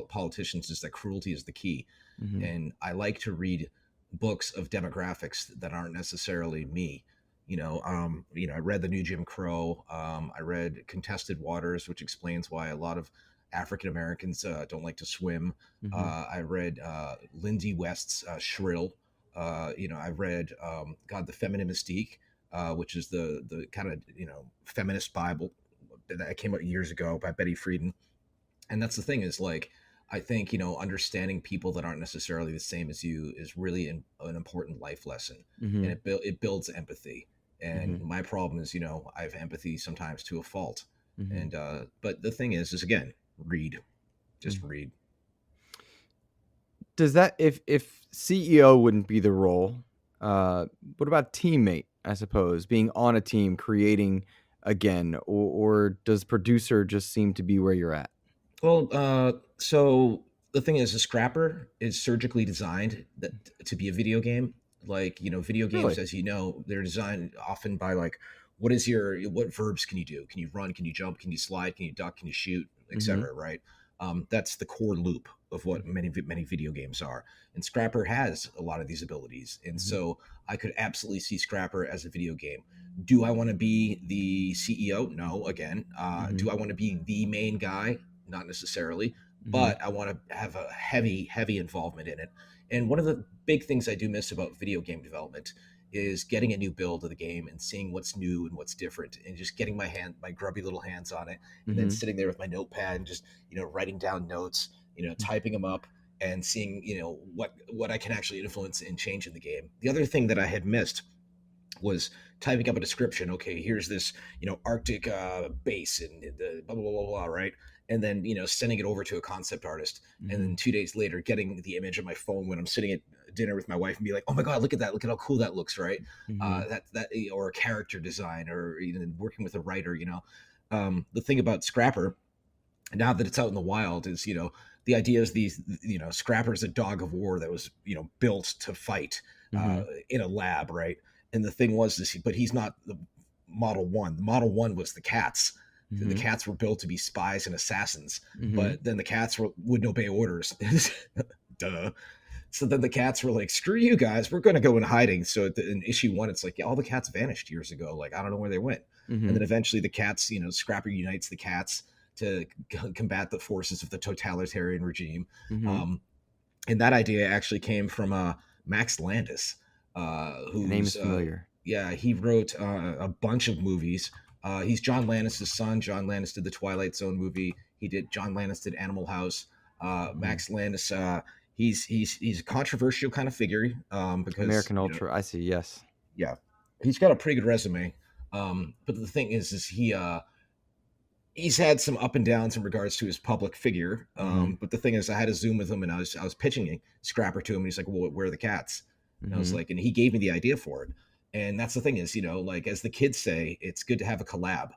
politicians is that cruelty is the key. Mm-hmm. And I like to read books of demographics that aren't necessarily me. I read the new Jim Crow. I read Contested Waters, which explains why a lot of African Americans don't like to swim. Mm-hmm. I read Lindsay West's Shrill. I read God, the Feminine Mystique, which is the kind of feminist Bible that came out years ago by Betty Friedan. And that's the thing is like I think understanding people that aren't necessarily the same as you is really an important life lesson, Mm-hmm. and it builds empathy. Mm-hmm. And my problem is I have empathy sometimes to a fault. Mm-hmm. And but the thing is again, read, just Mm-hmm. read. Does that, if CEO wouldn't be the role, uh, what about teammate? I suppose being on a team, creating again, or does producer just seem to be where you're at? Well, so the thing is, a scrapper is surgically designed to be a video game. Like, video games, Really? as you know, they're designed often by like, what verbs can you do? Can you run? Can you jump? Can you slide? Can you duck? Can you shoot? Mm-hmm. Etc. Right? That's the core loop of what many video games are. And Scrapper has a lot of these abilities, and Mm-hmm. so I could absolutely see Scrapper as a video game. Do I want to be the CEO? No. Again, Mm-hmm. do I want to be the main guy? Not necessarily, Mm-hmm. but I want to have a heavy involvement in it. And one of the big things I do miss about video game development is getting a new build of the game and seeing what's new and what's different, and just getting my grubby little hands on it, and then Mm-hmm. sitting there with my notepad and just writing down notes, typing them up, and seeing what I can actually influence and change in the game. The other thing that I had missed was typing up a description. Okay, here's this Arctic base and the blah blah blah blah blah, right? And then sending it over to a concept artist, and Mm-hmm. then 2 days later getting the image on my phone when I'm sitting at dinner with my wife and be like, oh my god, look at that, look at how cool that looks, right? Mm-hmm. That or a character design, or even working with a writer. The thing about Scrapper, now that it's out in the wild, is the idea is these Scrapper's a dog of war that was built to fight Mm-hmm. in a lab, right? And the thing was this, but he's not the Model One. The Model One was the cats. The Mm-hmm. cats were built to be spies and assassins, Mm-hmm. but then the cats wouldn't obey orders. Duh. So then the cats were like, "Screw you guys, we're going to go in hiding." So in issue one, it's like, yeah, all the cats vanished years ago. Like I don't know where they went. And Mm-hmm. then eventually the cats, Scrapper unites the cats to combat the forces of the totalitarian regime. Mm-hmm. Um, and that idea actually came from Max Landis, The name is who's familiar. yeah, he wrote a bunch of movies. He's John Landis' son. John Landis did the Twilight Zone movie. John Landis did Animal House. Mm-hmm. Max Landis, he's a controversial kind of figure, because American Ultra. I see. Yes. yeah, he's got a pretty good resume. But the thing is he's had some up and downs in regards to his public figure. Mm-hmm. But the thing is, I had a Zoom with him, and I was pitching Scrapper to him, and he's like, "Well, where are the cats?" And I was Mm-hmm. like, and he gave me the idea for it. And that's the thing is, like as the kids say, it's good to have a collab.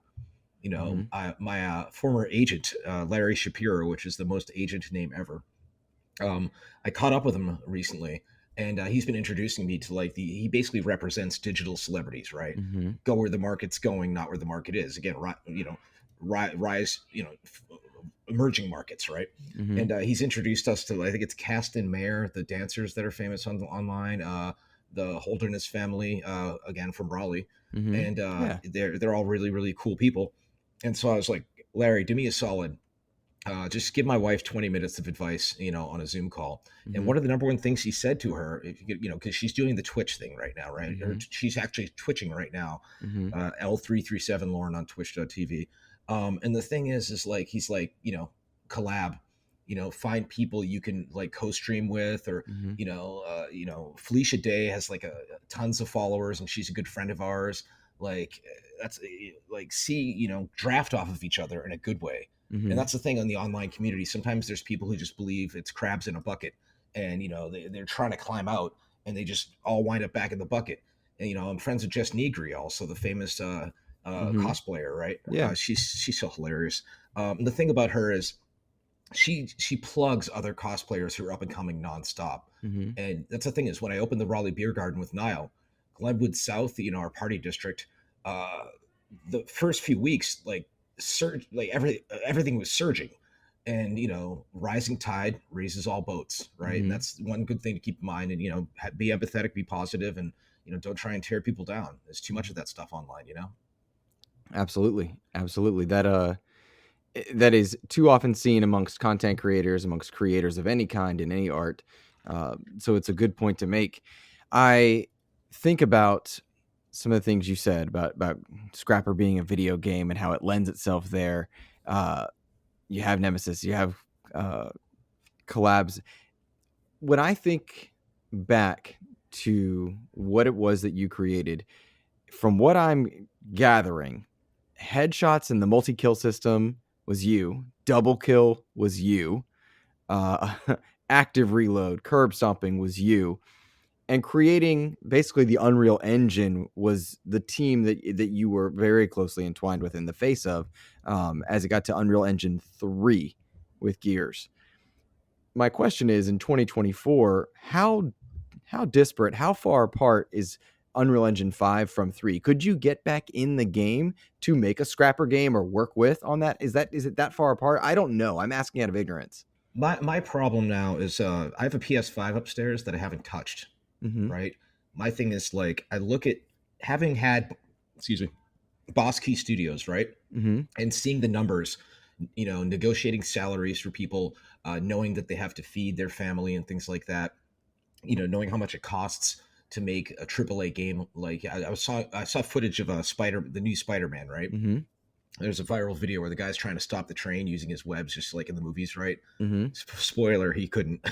Mm-hmm. My former agent, Larry Shapiro, which is the most agent name ever. I caught up with him recently, and he's been introducing me to like he basically represents digital celebrities, right? Mm-hmm. Go where the market's going, not where the market is. Again, rise, emerging markets, right? Mm-hmm. And he's introduced us to, I think it's Caston Mayer, the dancers that are famous online. The Holderness family, again from Raleigh, Mm-hmm. and Yeah. they're all really really cool people. And so I was like, Larry, do me a solid. Just give my wife 20 minutes of advice, on a Zoom call. And Mm-hmm. one of the number one things he said to her, if because she's doing the Twitch thing right now, right? Or Mm-hmm. she's actually twitching right now. Mm-hmm. L337 Lauren on twitch.tv. And the thing is like, he's like, collab, find people you can like co-stream with, or, Mm-hmm. Felicia Day has like tons of followers, and she's a good friend of ours. like that's like see, draft off of each other in a good way. And Mm-hmm. that's the thing on the online community. Sometimes there's people who just believe it's crabs in a bucket, and they're trying to climb out, and they just all wind up back in the bucket. And I'm friends with Jess Negri, also the famous Mm-hmm. cosplayer, right? Yeah. She's so hilarious. The thing about her is she plugs other cosplayers who are up and coming nonstop. Mm-hmm. And that's the thing is when I opened the Raleigh Beer Garden with Niall, Glenwood South, our party district, uh, the first few weeks, like surge, like everything was surging, and rising tide raises all boats, right? And Mm-hmm. that's one good thing to keep in mind. And be empathetic, be positive, and don't try and tear people down. There's too much of that stuff online. Absolutely. Absolutely. That is too often seen amongst content creators, amongst creators of any kind in any art. So it's a good point to make. I think about some of the things you said about Scrapper being a video game and how it lends itself there. Uh, you have Nemesis, you have uh, collabs. When I think back to what it was that you created, from what I'm gathering, headshots in the multi kill system was you, double kill was you, uh, active reload, curb stomping was you, and creating basically the Unreal Engine was the team that you were very closely entwined with in the face of, as it got to Unreal Engine 3 with Gears. My question is, in 2024, how disparate, how far apart is Unreal Engine 5 from 3? Could you get back in the game to make a scrapper game or work with on that? Is it that far apart? I don't know. I'm asking out of ignorance. My problem now is I have a PS5 upstairs that I haven't touched, Mm-hmm. right? My thing is like I look at having had, excuse me, Boss Key Studios, right? Mm-hmm. And seeing the numbers, negotiating salaries for people, knowing that they have to feed their family and things like that, knowing how much it costs to make a AAA game. Like I saw footage of the new Spider-Man, right? Mm-hmm. There's a viral video where the guy's trying to stop the train using his webs, just like in the movies, right? Mm-hmm. Spoiler, he couldn't.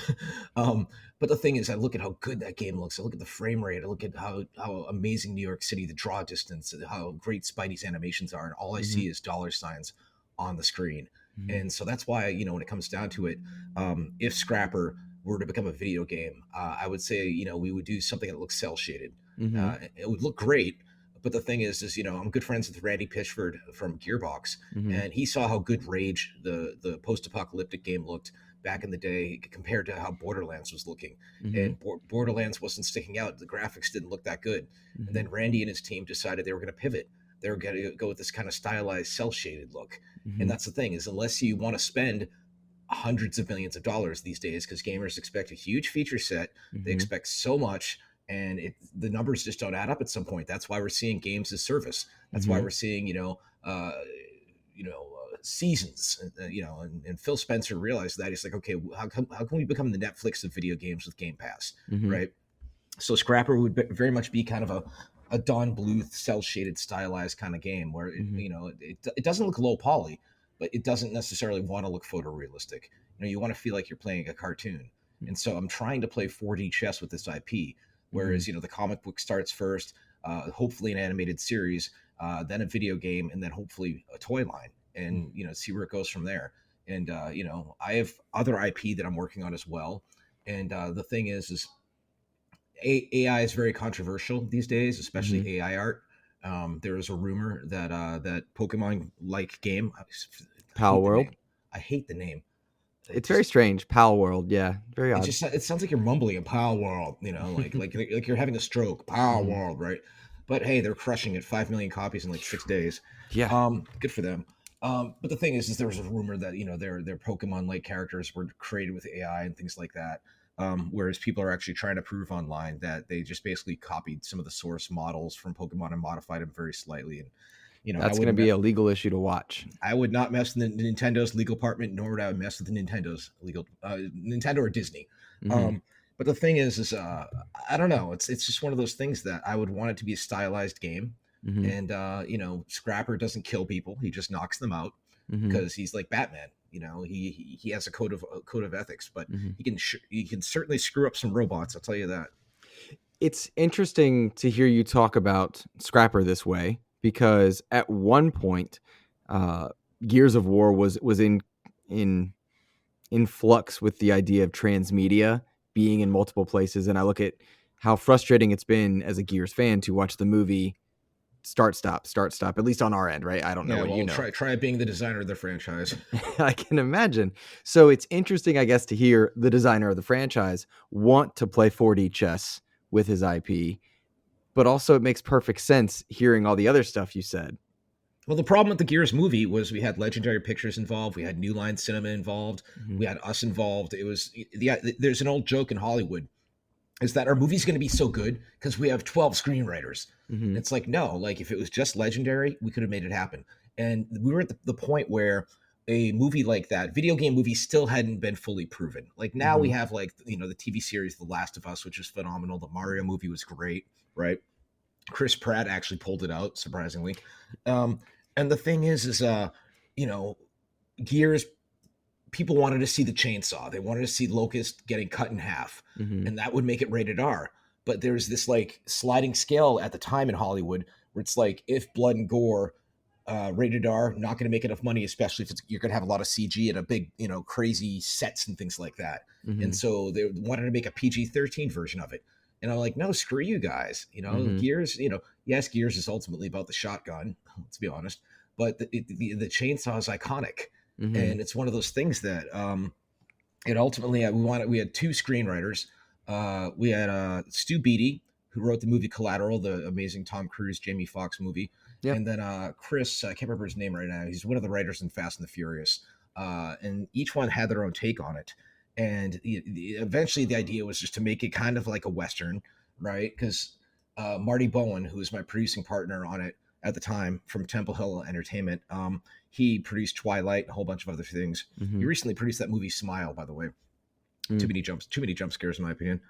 um, but the thing is, I look at how good that game looks. I look at the frame rate. I look at how amazing New York City, the draw distance, how great Spidey's animations are, and all I Mm-hmm. see is dollar signs on the screen. Mm-hmm. And so that's why, when it comes down to it, if Scrapper were to become a video game, I would say, we would do something that looks cell shaded. Mm-hmm. It would look great, but the thing is, I'm good friends with Randy Pitchford from Gearbox, Mm-hmm. and he saw how good Rage, the post-apocalyptic game, looked back in the day compared to how Borderlands was looking. Mm-hmm. And Borderlands wasn't sticking out; the graphics didn't look that good. And Mm-hmm. then Randy and his team decided they were going to pivot. They were going to go with this kind of stylized, cel-shaded look. And Mm-hmm. that's the thing is, unless you want to spend hundreds of millions of dollars these days, because gamers expect a huge feature set, they Mm-hmm. expect so much, and the numbers just don't add up at some point. That's why we're seeing games as service. That's why Mm-hmm. we're seeing seasons. And Phil Spencer realized that he's like, okay, how can we become the Netflix of video games with Game Pass, Mm-hmm. right? So Scrapper would very much be kind of a Don Bluth cell shaded stylized kind of game where Mm-hmm. it doesn't look low poly, but it doesn't necessarily want to look photorealistic. You want to feel like you're playing a cartoon. And so I'm trying to play 4D chess with this IP, Mm-hmm. whereas the comic book starts first, hopefully an animated series, then a video game, and then hopefully a toy line, and see where it goes from there. And I have other IP that I'm working on as well. And the thing is AI is very controversial these days, Mm-hmm. especially AI art. There is a rumor that that Pokemon like game. I Pal hate the World. name. I hate the name. It It's very just strange. Pal World. Yeah. Very it odd. just it sounds like you're mumbling in Power World. Like you're having a stroke. Power Mm-hmm. World, right? But hey, they're crushing it. 5 million copies in like 6 days. Yeah. Good for them. But the thing is there was a rumor that their Pokemon like characters were created with AI and things like that. Whereas people are actually trying to prove online that they just basically copied some of the source models from Pokemon and modified them very slightly. And That's going to be a legal issue to watch. I would not mess with the Nintendo's legal department, nor would I mess with the Nintendo's legal Nintendo or Disney. Mm-hmm. But the thing is I don't know. It's just one of those things that I would want it to be a stylized game, Mm-hmm. and Scrapper doesn't kill people; he just knocks them out Mm-hmm. because he's like Batman. He has a code of ethics, but Mm-hmm. he can certainly screw up some robots. I'll tell you that. It's interesting to hear you talk about Scrapper this way, because at one point, uh, Gears of War was in in flux with the idea of transmedia being in multiple places, and I look at how frustrating it's been as a Gears fan to watch the movie start stop, at least on our end, right? I don't know Yeah, what you well, know. try being the designer of the franchise. I can imagine. So it's interesting, I guess, to hear the designer of the franchise want to play 4D chess with his IP, but also it makes perfect sense hearing all the other stuff you said. Well, the problem with the Gears movie was we had Legendary Pictures involved, we had New Line Cinema involved, Hmm. we had us involved. It was there's an old joke in Hollywood is that our movie's going to be so good because we have 12 screenwriters. Hmm. It's like, no, like if it was just Legendary, we could have made it happen. And we were at the point where a movie like that, video game movie, still hadn't been fully proven. Like now we Hmm. have like, the TV series The Last of Us, which is phenomenal. The Mario movie was great, right? Chris Pratt actually pulled it out, surprisingly. Um, and the thing is, you know, Gears, people wanted to see the chainsaw. They wanted to see Locust getting cut in half, Hmm. and that would make it rated R. But there's this like sliding scale at the time in Hollywood where it's like if blood and gore, rated R, not going to make enough money, especially if you're going to have a lot of CG and a big, crazy sets and things like that. And Hmm. so they wanted to make a PG-13 version of it. And I'm like, no, screw you guys. Hmm. Gears. Yes, Gears is ultimately about the shotgun. Let's be honest, but the chainsaw is iconic, Hmm. and it's one of those things that it ultimately we had two screenwriters. We had Stu Beatty, who wrote the movie Collateral, the amazing Tom Cruise Jamie Foxx movie, Yep. and then Chris, I can't remember his name right now. He's one of the writers in Fast and the Furious, and each one had their own take on it. And eventually, the idea was just to make it kind of like a western, right? Because Marty Bowen, who was my producing partner on it at the time from Temple Hill Entertainment, he produced Twilight and a whole bunch of other things. He Hmm. recently produced that movie Smile, by the way. Hmm. Too many jump scares in my opinion.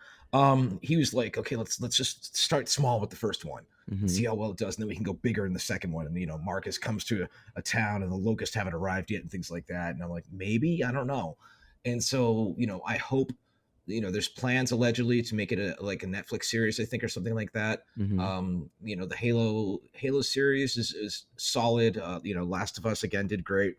He was like, okay, let's just start small with the first one, Hmm. see how well it does, and then we can go bigger in the second one. And Marcus comes to a town, and the locusts haven't arrived yet, and things like that. And I'm like, maybe, I don't know. And so I hope, there's plans allegedly to make it like a Netflix series, I think, or something like that. Hmm. The Halo series is solid. Last of Us again did great.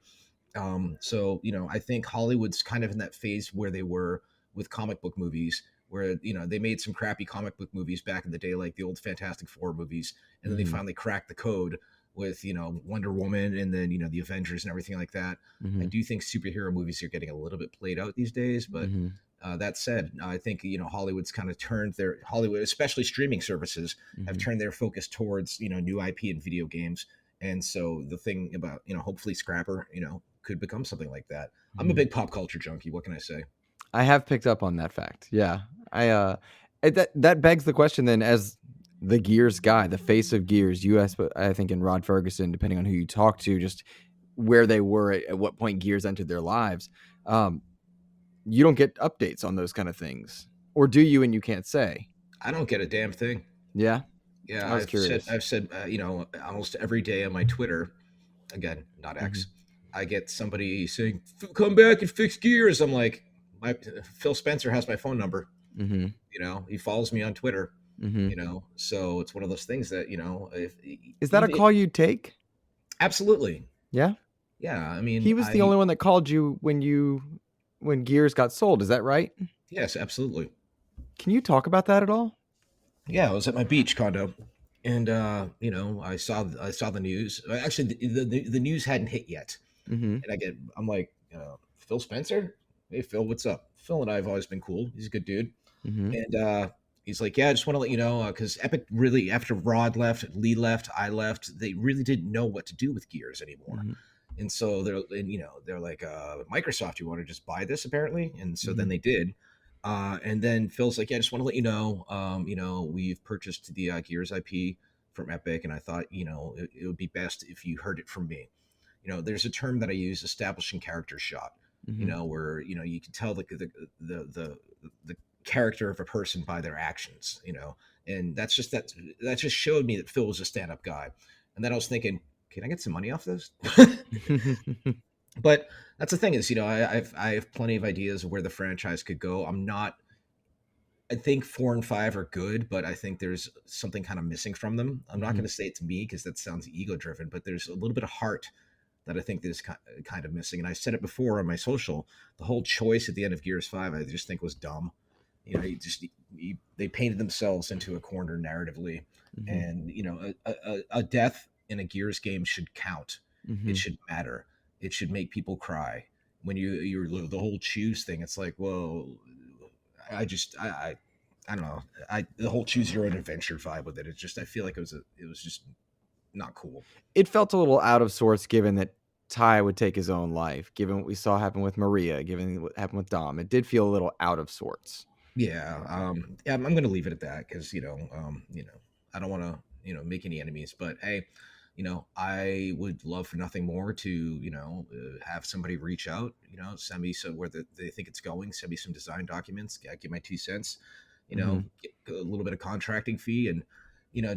So I think Hollywood's kind of in that phase where they were with comic book movies, where they made some crappy comic book movies back in the day, like the old Fantastic Four movies, and then they Hmm. finally cracked the code with Wonder Woman, and then the Avengers and everything like that. I Hmm. do think superhero movies are getting a little bit played out these days, but Hmm. that said, I think Hollywood's kind of turned their Hollywood, especially streaming services, have Hmm. turned their focus towards new IP and video games. And so the thing about hopefully Scrapper could become something like that. I'm a Hmm. big pop culture junkie. What can I say? I have picked up on that fact. Yeah. That begs the question then, as the Gears guy, the face of Gears, I think in Rod Ferguson, depending on who you talk to, just where they were at what point Gears entered their lives. Um, you don't get updates on those kind of things, or do you? And you can't say. I don't get a damn thing. Yeah, Yeah, I was curious. I've said almost every day on my Twitter, again, not Hmm. X, I get somebody saying, "Come back and fix Gears." I'm like, my Phil Spencer has my phone number. Hmm. He follows me on Twitter. Hmm. So it's one of those things that if Is that a even call you'd take? absolutely, Yeah. yeah. I mean, He was the only one that called you when Gears got sold. Is that right? yes, absolutely. Can Can you talk about that at all? Yeah, I was at my beach condo, and I saw the news. Actually, the news hadn't hit yet, Hmm. and I'm like, Phil Spencer. Hey Phil, what's up? Phil and I have always been cool. He's a good dude, Hmm. and he's like, yeah, I just want to let you know because Epic really, after Rod left, Lee left, I left, they really didn't know what to do with Gears anymore. Hmm. And so they're like, Microsoft, you want to just buy this apparently? And so then Hmm. they did. And then Phil's like, yeah, I just want to let you know, we've purchased the Gears IP from Epic, and I thought, it would be best if you heard it from me. There's a term that I use, establishing character shot. Hmm. Where you can tell the character of a person by their actions. And that just showed me that Phil was a stand up guy. And then I was thinking, can I get some money off this? But that's the thing is, I have plenty of ideas of where the franchise could go. I'm not I think 4 and 5 are good, but I think there's something kind of missing from them. I'm not Hmm. going to say it's me because that sounds ego driven, but there's a little bit of heart that I think is kind of missing. And I said it before on my social. The whole choice at the end of Gears 5, I just think was dumb. They painted themselves into a corner narratively, Hmm. and a death in a Gears game should count. It Hmm. should matter. It should make people cry. When you're the whole choose thing, it's like, well, I don't know. The whole choose your own adventure vibe with it. It's just I feel like it was just not cool. It felt a little out of sorts given that Ty would take his own life, given what we saw happen with Maria, given what happened with Dom. It did feel a little out of sorts. Yeah, yeah, I'm going to leave it at that because I don't want to make any enemies. But hey, I would love for nothing more to have somebody reach out, send me some where they think it's going, send me some design documents, give my 2 cents, Hmm. get a little bit of contracting fee, and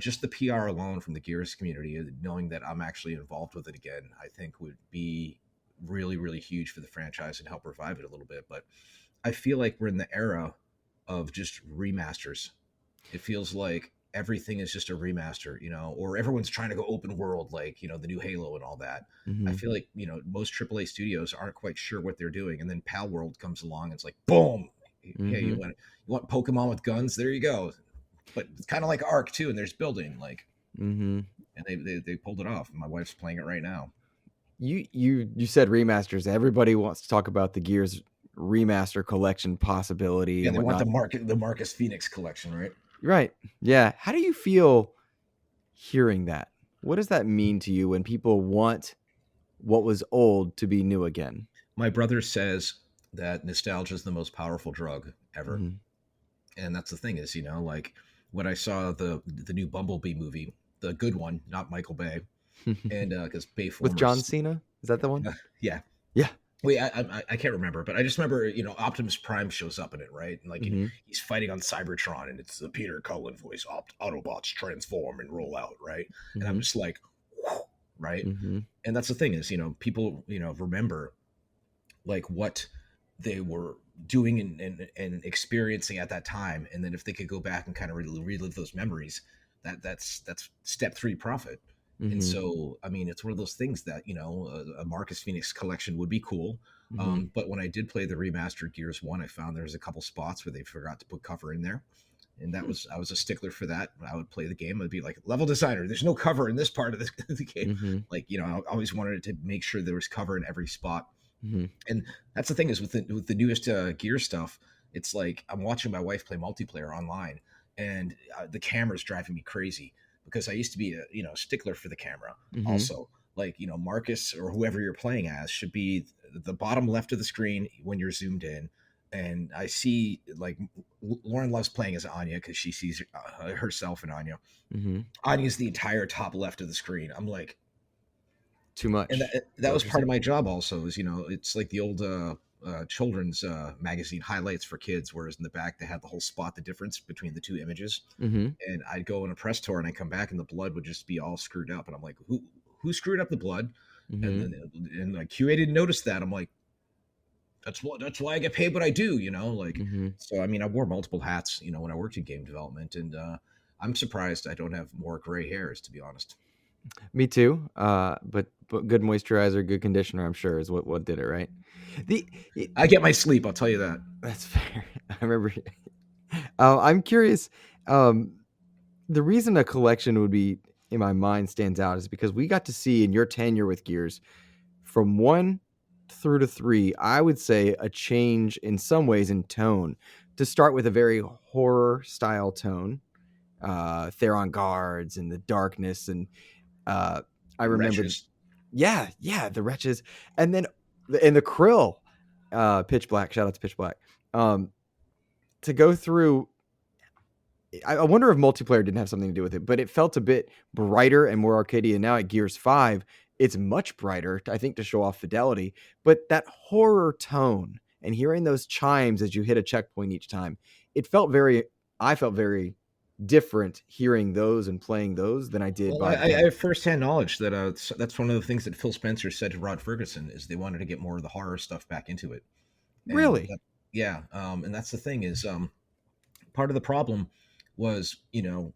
just the PR alone from the Gears community, knowing that I'm actually involved with it again, I think would be really really huge for the franchise and help revive it a little bit. But I feel like we're in the era of just remasters. It feels like everything is just a remaster, or everyone's trying to go open world, like, the new Halo and all that. I Hmm. feel like, most AAA studios aren't quite sure what they're doing. And then Pal World comes along and it's like, boom. Hey, Hmm. you want Pokemon with guns? There you go. But it's kind of like Ark too, and there's building like, Hmm. and they pulled it off. My wife's playing it right now. You said remasters. Everybody wants to talk about the Gears remaster collection possibility Yeah, and they want whatnot. the Marcus Phoenix collection, right? Right. Yeah. How do you feel hearing that? What does that mean to you when people want what was old to be new again? My brother says that nostalgia is the most powerful drug ever. Hmm. And that's the thing is, like when I saw the new Bumblebee movie, the good one, not Michael Bay, and because Bay With John Former's, Cena? Is that the one? yeah. Yeah. Wait, I can't remember, but I just remember, Optimus Prime shows up in it, right? And like, Hmm. he's fighting on Cybertron, and it's the Peter Cullen voice, Autobots transform and roll out, right? And I'm Hmm. just like, right? Hmm. And that's the thing is, people, remember like what they were doing and experiencing at that time, and then if they could go back and kind of relive those memories, that's step three profit. And Hmm. so I mean it's one of those things that a Marcus Phoenix collection would be cool. Hmm. But when I did play the remastered Gears 1, I found there was a couple spots where they forgot to put cover in there, and I was a stickler for that. When I would play the game, I'd be like, level designer, there's no cover in this part of the game. Hmm. Like, I always wanted it to make sure there was cover in every spot. Hmm. And that's the thing is with the newest gear stuff, it's like I'm watching my wife play multiplayer online, and the camera's driving me crazy because I used to be a stickler for the camera. Hmm. Also, like Marcus or whoever you're playing as should be the bottom left of the screen when you're zoomed in. And I see like Lauren loves playing as Anya because she sees herself in Anya. Hmm. Anya's the entire top left of the screen. I'm like, Too and much. Is that that was what you're part of saying? my job also is it's like the old children's magazine highlights for kids, whereas in the back they had the whole spot the difference between the two images. Hmm. And I'd go on a press tour and I come back and the blood would just be all screwed up, and I'm like, who screwed up the blood? And Hmm. then like QA didn't notice that. I'm like, that's why I get paid what I do, like. Hmm. So I mean I wore multiple hats when I worked in game development, and I'm surprised I don't have more gray hairs, to be honest. Me too. But good moisturizer, good conditioner, I'm sure is what did it, right? The it, I get my sleep, I'll tell you that. that's fair. I remember. I'm curious. Um, the reason a collection would be in my mind stands out is because we got to see in your tenure with Gears from 1 through to 3, I would say a change in some ways in tone. To start with a very horror style tone, Theron guards and the darkness, and uh, I remember, Wretches. yeah, the wretches, and then the Krill, Pitch Black. Shout out to Pitch Black. Um, to go through, I wonder if multiplayer didn't have something to do with it, but it felt a bit brighter and more arcadey. And now at Gears 5, it's much brighter, I think, to show off fidelity. But that horror tone and hearing those chimes as you hit a checkpoint each time, I felt very different hearing those and playing those than I did Well, by I then. have firsthand knowledge that that's one of the things that Phil Spencer said to Rod Ferguson is they wanted to get more of the horror stuff back into it, and Really? yeah, and that's the thing is Part of the problem was,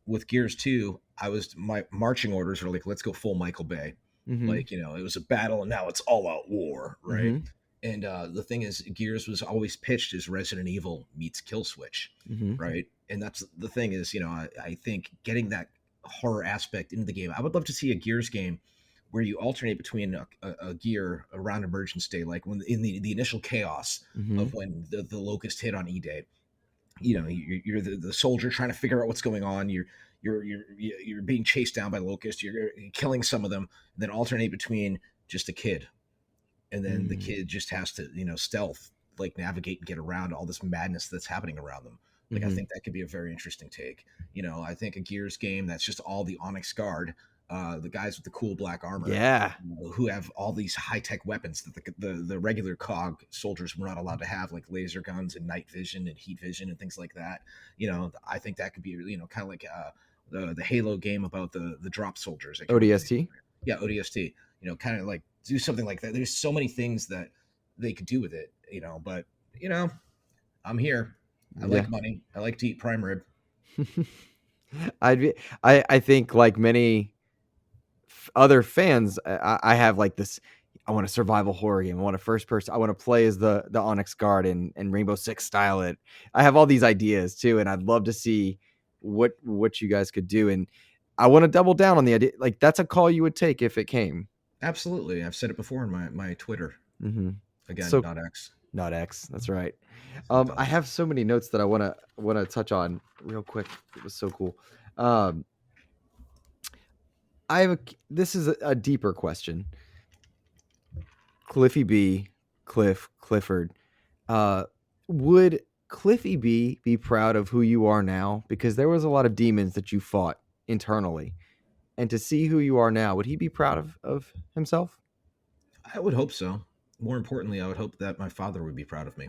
with Gears 2, my marching orders were like, let's go full Michael Bay. Mm-hmm. Like, it was a battle and now it's all out war, right? Mm-hmm. And the thing is, Gears was always pitched as Resident Evil meets Kill Switch, Mm-hmm. right? And that's the thing is, I think getting that horror aspect into the game, I would love to see a Gears game where you alternate between a gear around emergence day, like when in the initial chaos Mm-hmm. of when the locust hit on E-Day. You're the soldier trying to figure out what's going on. You're being chased down by locusts. You're killing some of them. And then alternate between just a kid, and then the Mm-hmm. kid just has to stealth, like navigate and get around all this madness that's happening around them. Like I Mm-hmm. think that could be a very interesting take. I think a Gears game that's just all the Onyx Guard, the guys with the cool black armor, Yeah. who have all these high tech weapons that the regular COG soldiers were not allowed to have, like laser guns and night vision and heat vision and things like that. I think that could be kind of like the Halo game about the drop soldiers. I can't remember the name. ODST. Yeah, ODST. Kind of like do something like that. There's so many things that they could do with it, but I'm here. I Yeah. like money. I like to eat prime rib. I think like many other fans, I have like this. I want a survival horror game. I want a first person. I want to play as the Onyx Guard and Rainbow Six style it. I have all these ideas too, and I'd love to see what you guys could do. And I want to double down on the idea. Like that's a call you would take if it came. Absolutely. I've said it before in my Twitter. Mm-hmm. Again, So not X. not X. That's right. But, I have so many notes that I wanna touch on real quick. It was so cool. Um, this is a deeper question. CliffyB, Clifford. Uh, would CliffyB be proud of who you are now? Because there was a lot of demons that you fought internally, and to see who you are now, would he be proud of himself? I would hope so. More importantly, I would hope that my father would be proud of me.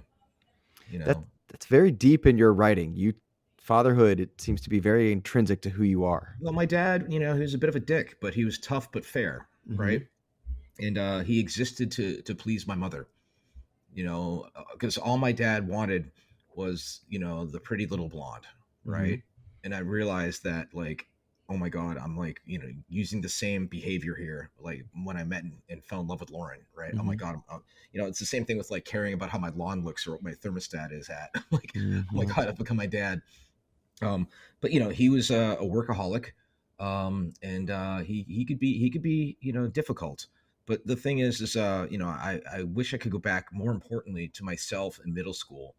That that's very deep in your writing. Fatherhood, it seems to be very intrinsic to who you are. Well, my dad, he was a bit of a dick, but he was tough but fair, Mm-hmm. right? And he existed to please my mother, because all my dad wanted was, the pretty little blonde, Mm-hmm. right? And I realized that, like, oh my God, I'm like, using the same behavior here, like when I met and fell in love with Lauren, right? Oh my Mm-hmm. God, it's the same thing with like caring about how my lawn looks or what my thermostat is at. Like, oh my Mm-hmm. God, I've become my dad. But he was a workaholic, and he could be difficult. But the thing is I wish I could go back, more importantly, to myself in middle school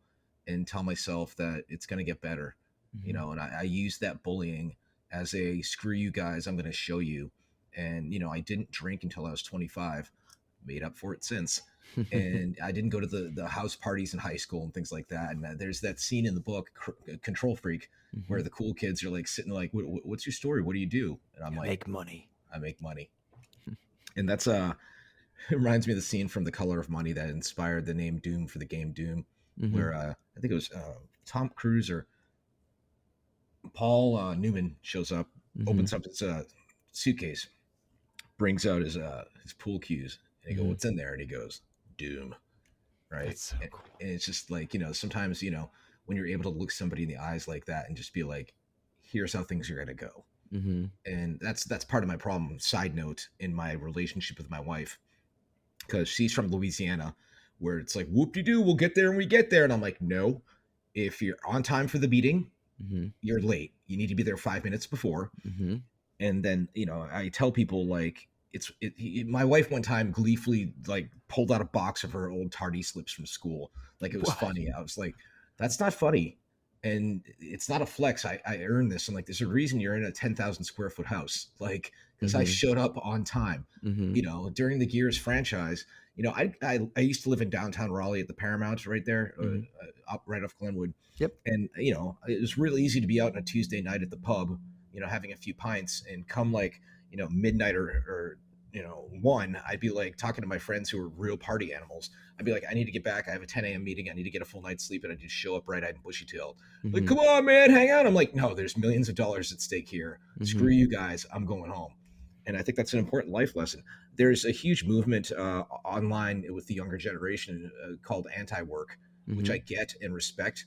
and tell myself that it's going to get better. And I used that bullying as a screw you guys, I'm going to show you. And I didn't drink until I was 25, made up for it since. Mm-hmm. And I didn't go to the house parties in high school and things like that. And there's that scene in the book, Control Freak, where the cool kids are like sitting like, what's your story? What do you do? And I'm like, Make money. I make money. And that's it reminds me of the scene from The Color of Money that inspired the name Doom for the game Doom, Mm-hmm. where I think it was Tom Cruise or Paul Newman shows up, Mm-hmm. opens up his suitcase, brings out his pool cues, and he goes, Mm-hmm. "What's in there?" And he goes, "Doom." Right. That's so And, cool. and it's just like, sometimes, when you're able to look somebody in the eyes like that and just be like, here's how things are going to go. Mm-hmm. And that's part of my problem. Side note, in my relationship with my wife, because she's from Louisiana, where it's like, whoop de doo, we'll get there and we get there. And I'm like, no, if you're on time for the meeting, Mm-hmm. you're late. You need to be there 5 minutes before. Mm-hmm. And then I tell people, like, my wife one time gleefully like pulled out a box of her old tardy slips from school, like it was What? funny. I was like, that's not funny, and it's not a flex. I earned this, and like there's a reason you're in a 10,000 square foot house, like, because I Mm-hmm. showed up on time. Mm-hmm. During the Gears franchise, I used to live in downtown Raleigh at the Paramount right there, Mm-hmm. up right off Glenwood. Yep. And it was really easy to be out on a Tuesday night at the pub, having a few pints, and come like midnight or 1, I'd be like talking to my friends who were real party animals. I'd be like, I need to get back. I have a 10 a.m. meeting. I need to get a full night's sleep. And I just show up bright-eyed and bushy-tailed. Like, Mm-hmm. come on, man, hang out. I'm like, no, there's millions of dollars at stake here. Mm-hmm. Screw you guys. I'm going home. And I think that's an important life lesson. There's a huge movement online with the younger generation called anti-work, which Mm-hmm. I get and respect.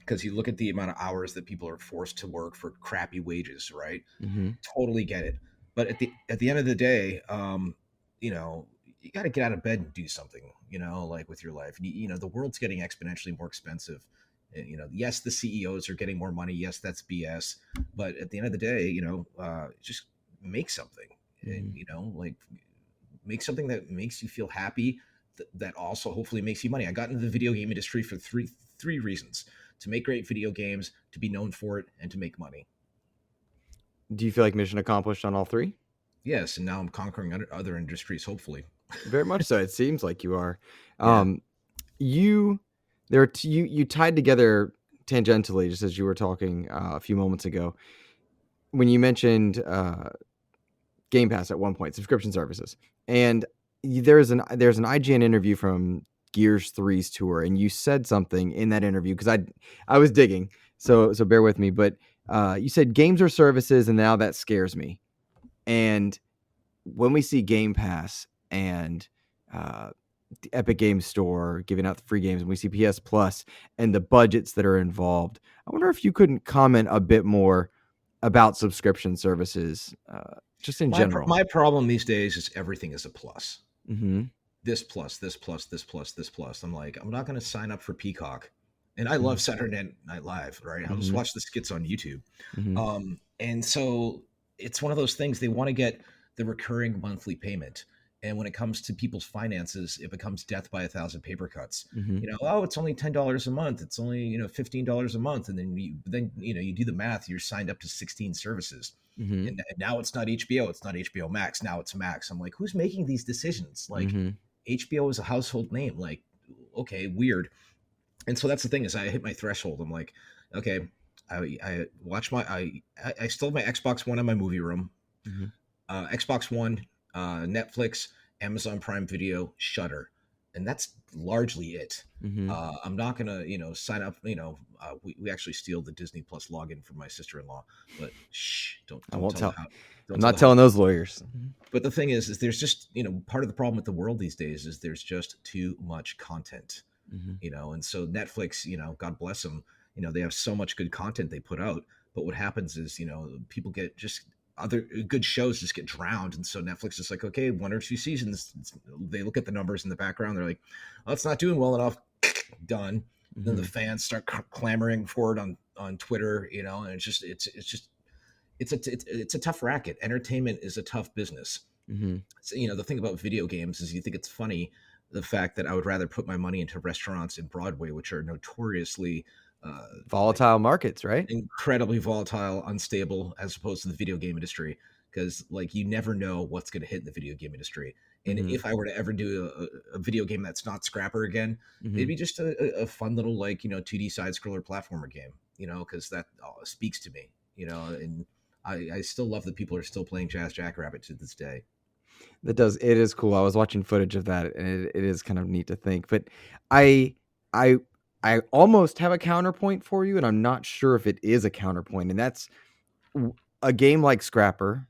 because you look at the amount of hours that people are forced to work for crappy wages, right? Mm-hmm. Totally get it. But at the end of the day, you know, you got to get out of bed and do something, like with your life. The world's getting exponentially more expensive. And, yes, the CEOs are getting more money. Yes, that's BS. But at the end of the day, just make something, and Mm-hmm. like make something that makes you feel happy. That also hopefully makes you money. I got into the video game industry for three reasons: to make great video games, to be known for it, and to make money. Do you feel like mission accomplished on all three? Yes, and now I'm conquering other industries, hopefully. Very much so. It seems like you are. Yeah. Um, you there are you tied together tangentially, just as you were talking a few moments ago, when you mentioned Game Pass at one point, subscription services, and there's an IGN interview from Gears Three's tour, and you said something in that interview because I was digging, so bear with me, but you said games are services, and now that scares me. And when we see Game Pass and uh, the Epic Games Store giving out the free games, and we see PS Plus and the budgets that are involved, I wonder if you couldn't comment a bit more about subscription services, just in general. My problem these days is everything is a plus. Mm-hmm. This plus, this plus, this plus, this plus. I'm like, I'm not going to sign up for Peacock. And I Mm-hmm. love Saturday Night Live, right? I'll just Mm-hmm. watch the skits on YouTube. Mm-hmm. And so it's one of those things, they want to get the recurring monthly payment. And when it comes to people's finances, it becomes death by a thousand paper cuts. Mm-hmm. Oh, it's only $10 a month. It's only, $15 a month. And then you do the math, you're signed up to 16 services. Mm-hmm. And now it's not HBO, it's not HBO Max. Now it's Max. I'm like, who's making these decisions? Like, Mm-hmm. HBO is a household name. Like, okay, weird. And so that's the thing, is I hit my threshold. I'm like, okay, I watch I still have my Xbox One in my movie room. Mm-hmm. Xbox One, Netflix, Amazon Prime Video, Shutter, and that's largely it. Mm-hmm. I'm not gonna, sign up. We actually steal the Disney Plus login from my sister-in-law, but shh, don't I don't won't tell the tell. house. I'm Don't tell not the house. telling those lawyers. But the thing is there's just, part of the problem with the world these days is there's just too much content, Mm-hmm. and so Netflix, God bless them, they have so much good content they put out, but what happens is, people get just other good shows just get drowned, and so Netflix is like, okay, one or two seasons, they look at the numbers in the background, they're like, oh, it's not doing well enough, done. Then the Mm-hmm. fans start clamoring for it on Twitter, and it's a tough racket. Entertainment is a tough business. Mm-hmm. So, the thing about video games is, you think it's funny, the fact that I would rather put my money into restaurants in Broadway, which are notoriously like Volatile markets, right? incredibly volatile, unstable, as opposed to the video game industry. Because like, you never know what's going to hit in the video game industry. And Mm-hmm. if I were to ever do a video game that's not Scrapper again, it'd Mm-hmm. be just a fun little, like, 2D side scroller platformer game. Because that speaks to me. And I still love that people are still playing Jazz Jackrabbit to this day. It is cool. I was watching footage of that, and it is kind of neat to think. But I I I almost have a counterpoint for you, and I'm not sure if it is a counterpoint. And that's a game like Scrapper,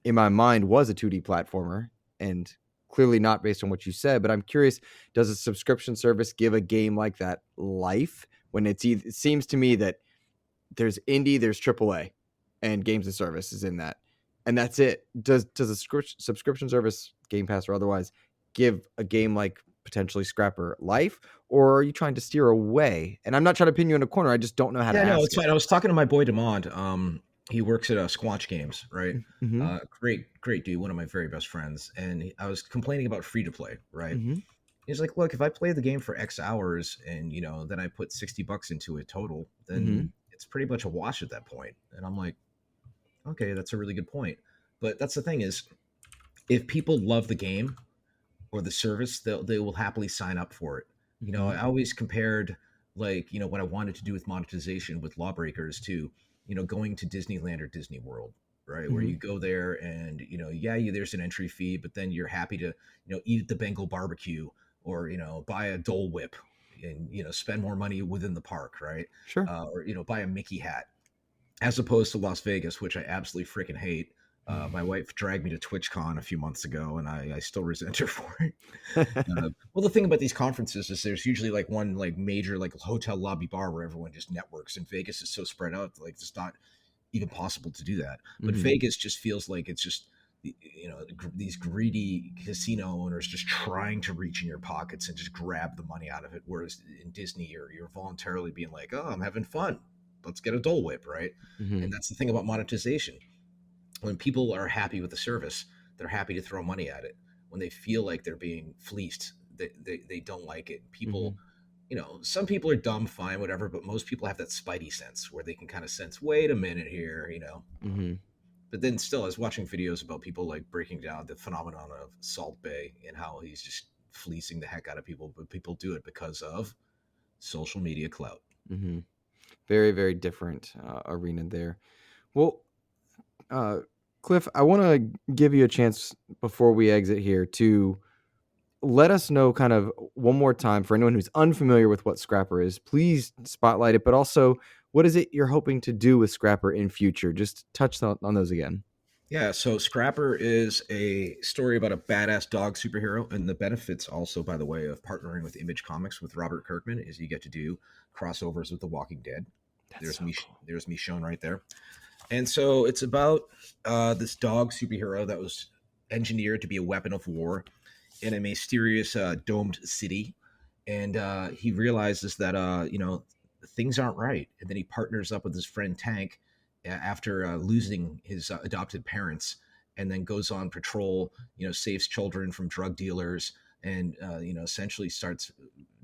in my mind, was a 2D platformer, and clearly not based on what you said. But I'm curious, does a subscription service give a game like that life when it seems to me that there's indie, there's AAA, and games and service is in that, and that's it. Does a subscription service, Game Pass or otherwise, give a game like potentially Scrapper life, or are you trying to steer away? And I'm not trying to pin you in a corner. I just don't know how to Yeah, no, ask it's it. fine. I was talking to my boy Demond. He works at Squatch Games, right? Mm-hmm. Great dude, one of my very best friends. And I was complaining about free to play, right? Mm-hmm. He's like, look, if I play the game for X hours and then I put $60 into it total, Mm-hmm. then it's pretty much a wash at that point. And I'm like, okay, that's a really good point. But that's the thing, is if people love the game or the service, they will happily sign up for it. Mm-hmm. I always compared, like, what I wanted to do with monetization with Lawbreakers to, going to Disneyland or Disney World, right? Where Mm-hmm. you go there and, yeah, there's an entry fee, but then you're happy to, eat at the Bengal barbecue, or, buy a Dole Whip and, spend more money within the park, right? Sure. Or, buy a Mickey hat, as opposed to Las Vegas, which I absolutely freaking hate. My wife dragged me to TwitchCon a few months ago, and I still resent her for it. Well, the thing about these conferences is there's usually like one like major like hotel lobby bar where everyone just networks, and Vegas is so spread out, like it's not even possible to do that. But Mhm. Vegas just feels like it's just these greedy casino owners just trying to reach in your pockets and just grab the money out of it. Whereas in Disney, you're voluntarily being like, oh, I'm having fun. Let's get a Dole Whip, right? And Mhm. that's the thing about monetization. When people are happy with the service, they're happy to throw money at it. When they feel like they're being fleeced, they don't like it. People, Mhm. some people are dumb, fine, whatever, but most people have that spidey sense where they can kind of sense, wait a minute here. Mhm. But then still, I was watching videos about people like breaking down the phenomenon of Salt Bay and how he's just fleecing the heck out of people, but people do it because of social media clout. Mhm. Very, very different arena there. Well, uh, Cliff, I want to give you a chance before we exit here to let us know kind of one more time for anyone who's unfamiliar with what Scrapper is. Please spotlight it, but also what is it you're hoping to do with Scrapper in future? Just touch on those again. Yeah, so Scrapper is a story about a badass dog superhero, and the benefits also, by the way, of partnering with Image Comics with Robert Kirkman is you get to do crossovers with The Walking Dead. That's There's so me, cool. there's me shown right there, and so it's about this dog superhero that was engineered to be a weapon of war in a mysterious domed city, and he realizes that things aren't right, and then he partners up with his friend Tank after losing his adopted parents, and then goes on patrol. Saves children from drug dealers, and essentially starts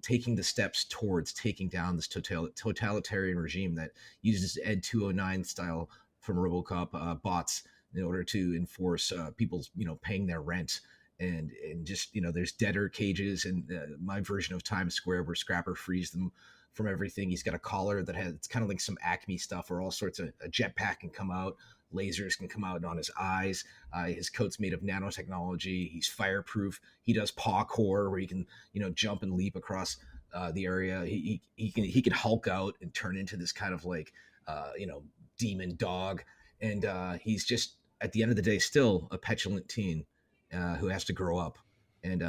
taking the steps towards taking down this totalitarian regime that uses Ed 209 style from RoboCop bots in order to enforce people's paying their rent, and just there's debtor cages and my version of Times Square where Scrapper frees them from everything. He's got a collar that has, it's kind of like some Acme stuff where all sorts of a jetpack can come out, lasers can come out on his eyes. His coat's made of nanotechnology. He's fireproof. He does parkour where he can jump and leap across the area. He can Hulk out and turn into this kind of like demon dog, and he's just at the end of the day still a petulant teen who has to grow up. And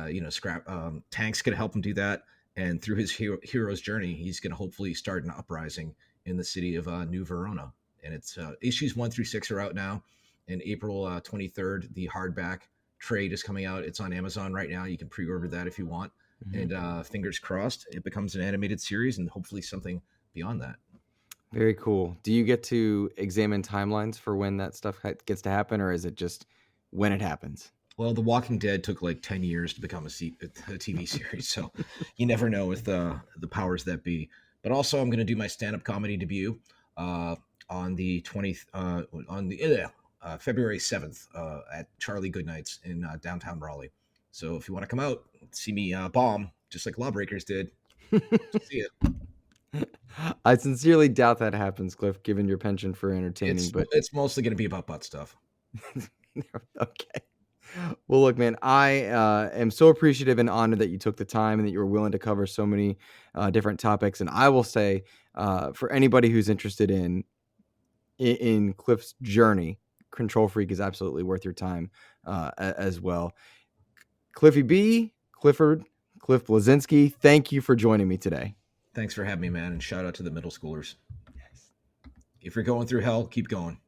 Tank's gonna help him do that. And through his hero's journey, he's gonna hopefully start an uprising in the city of New Verona. And it's issues 1 through 6 are out now. And April 23rd, the hardback trade is coming out. It's on Amazon right now. You can pre-order that if you want. Mhm. And fingers crossed, it becomes an animated series and hopefully something beyond that. Very cool. Do you get to examine timelines for when that stuff gets to happen, or is it just when it happens? Well, The Walking Dead took like 10 years to become a TV series, so you never know with the powers that be. But also, I'm going to do my stand-up comedy debut uh, on the 20th on the February 7th at Charlie Goodnight's in downtown Raleigh. So if you want to come out, see me bomb just like Lawbreakers did, see it. I sincerely doubt that happens, Cliff, given your penchant for entertaining, but It's mostly going to be about butt stuff. okay. Well, look, man, I am so appreciative and honored that you took the time and that you were willing to cover so many different topics. And I will say, for anybody who's interested in Cliff's journey, Control Freak is absolutely worth your time as well. CliffyB, Clifford, Cliff Bleszinski, thank you for joining me today. Thanks for having me, man, and shout out to the middle schoolers. Yes. If you're going through hell, keep going.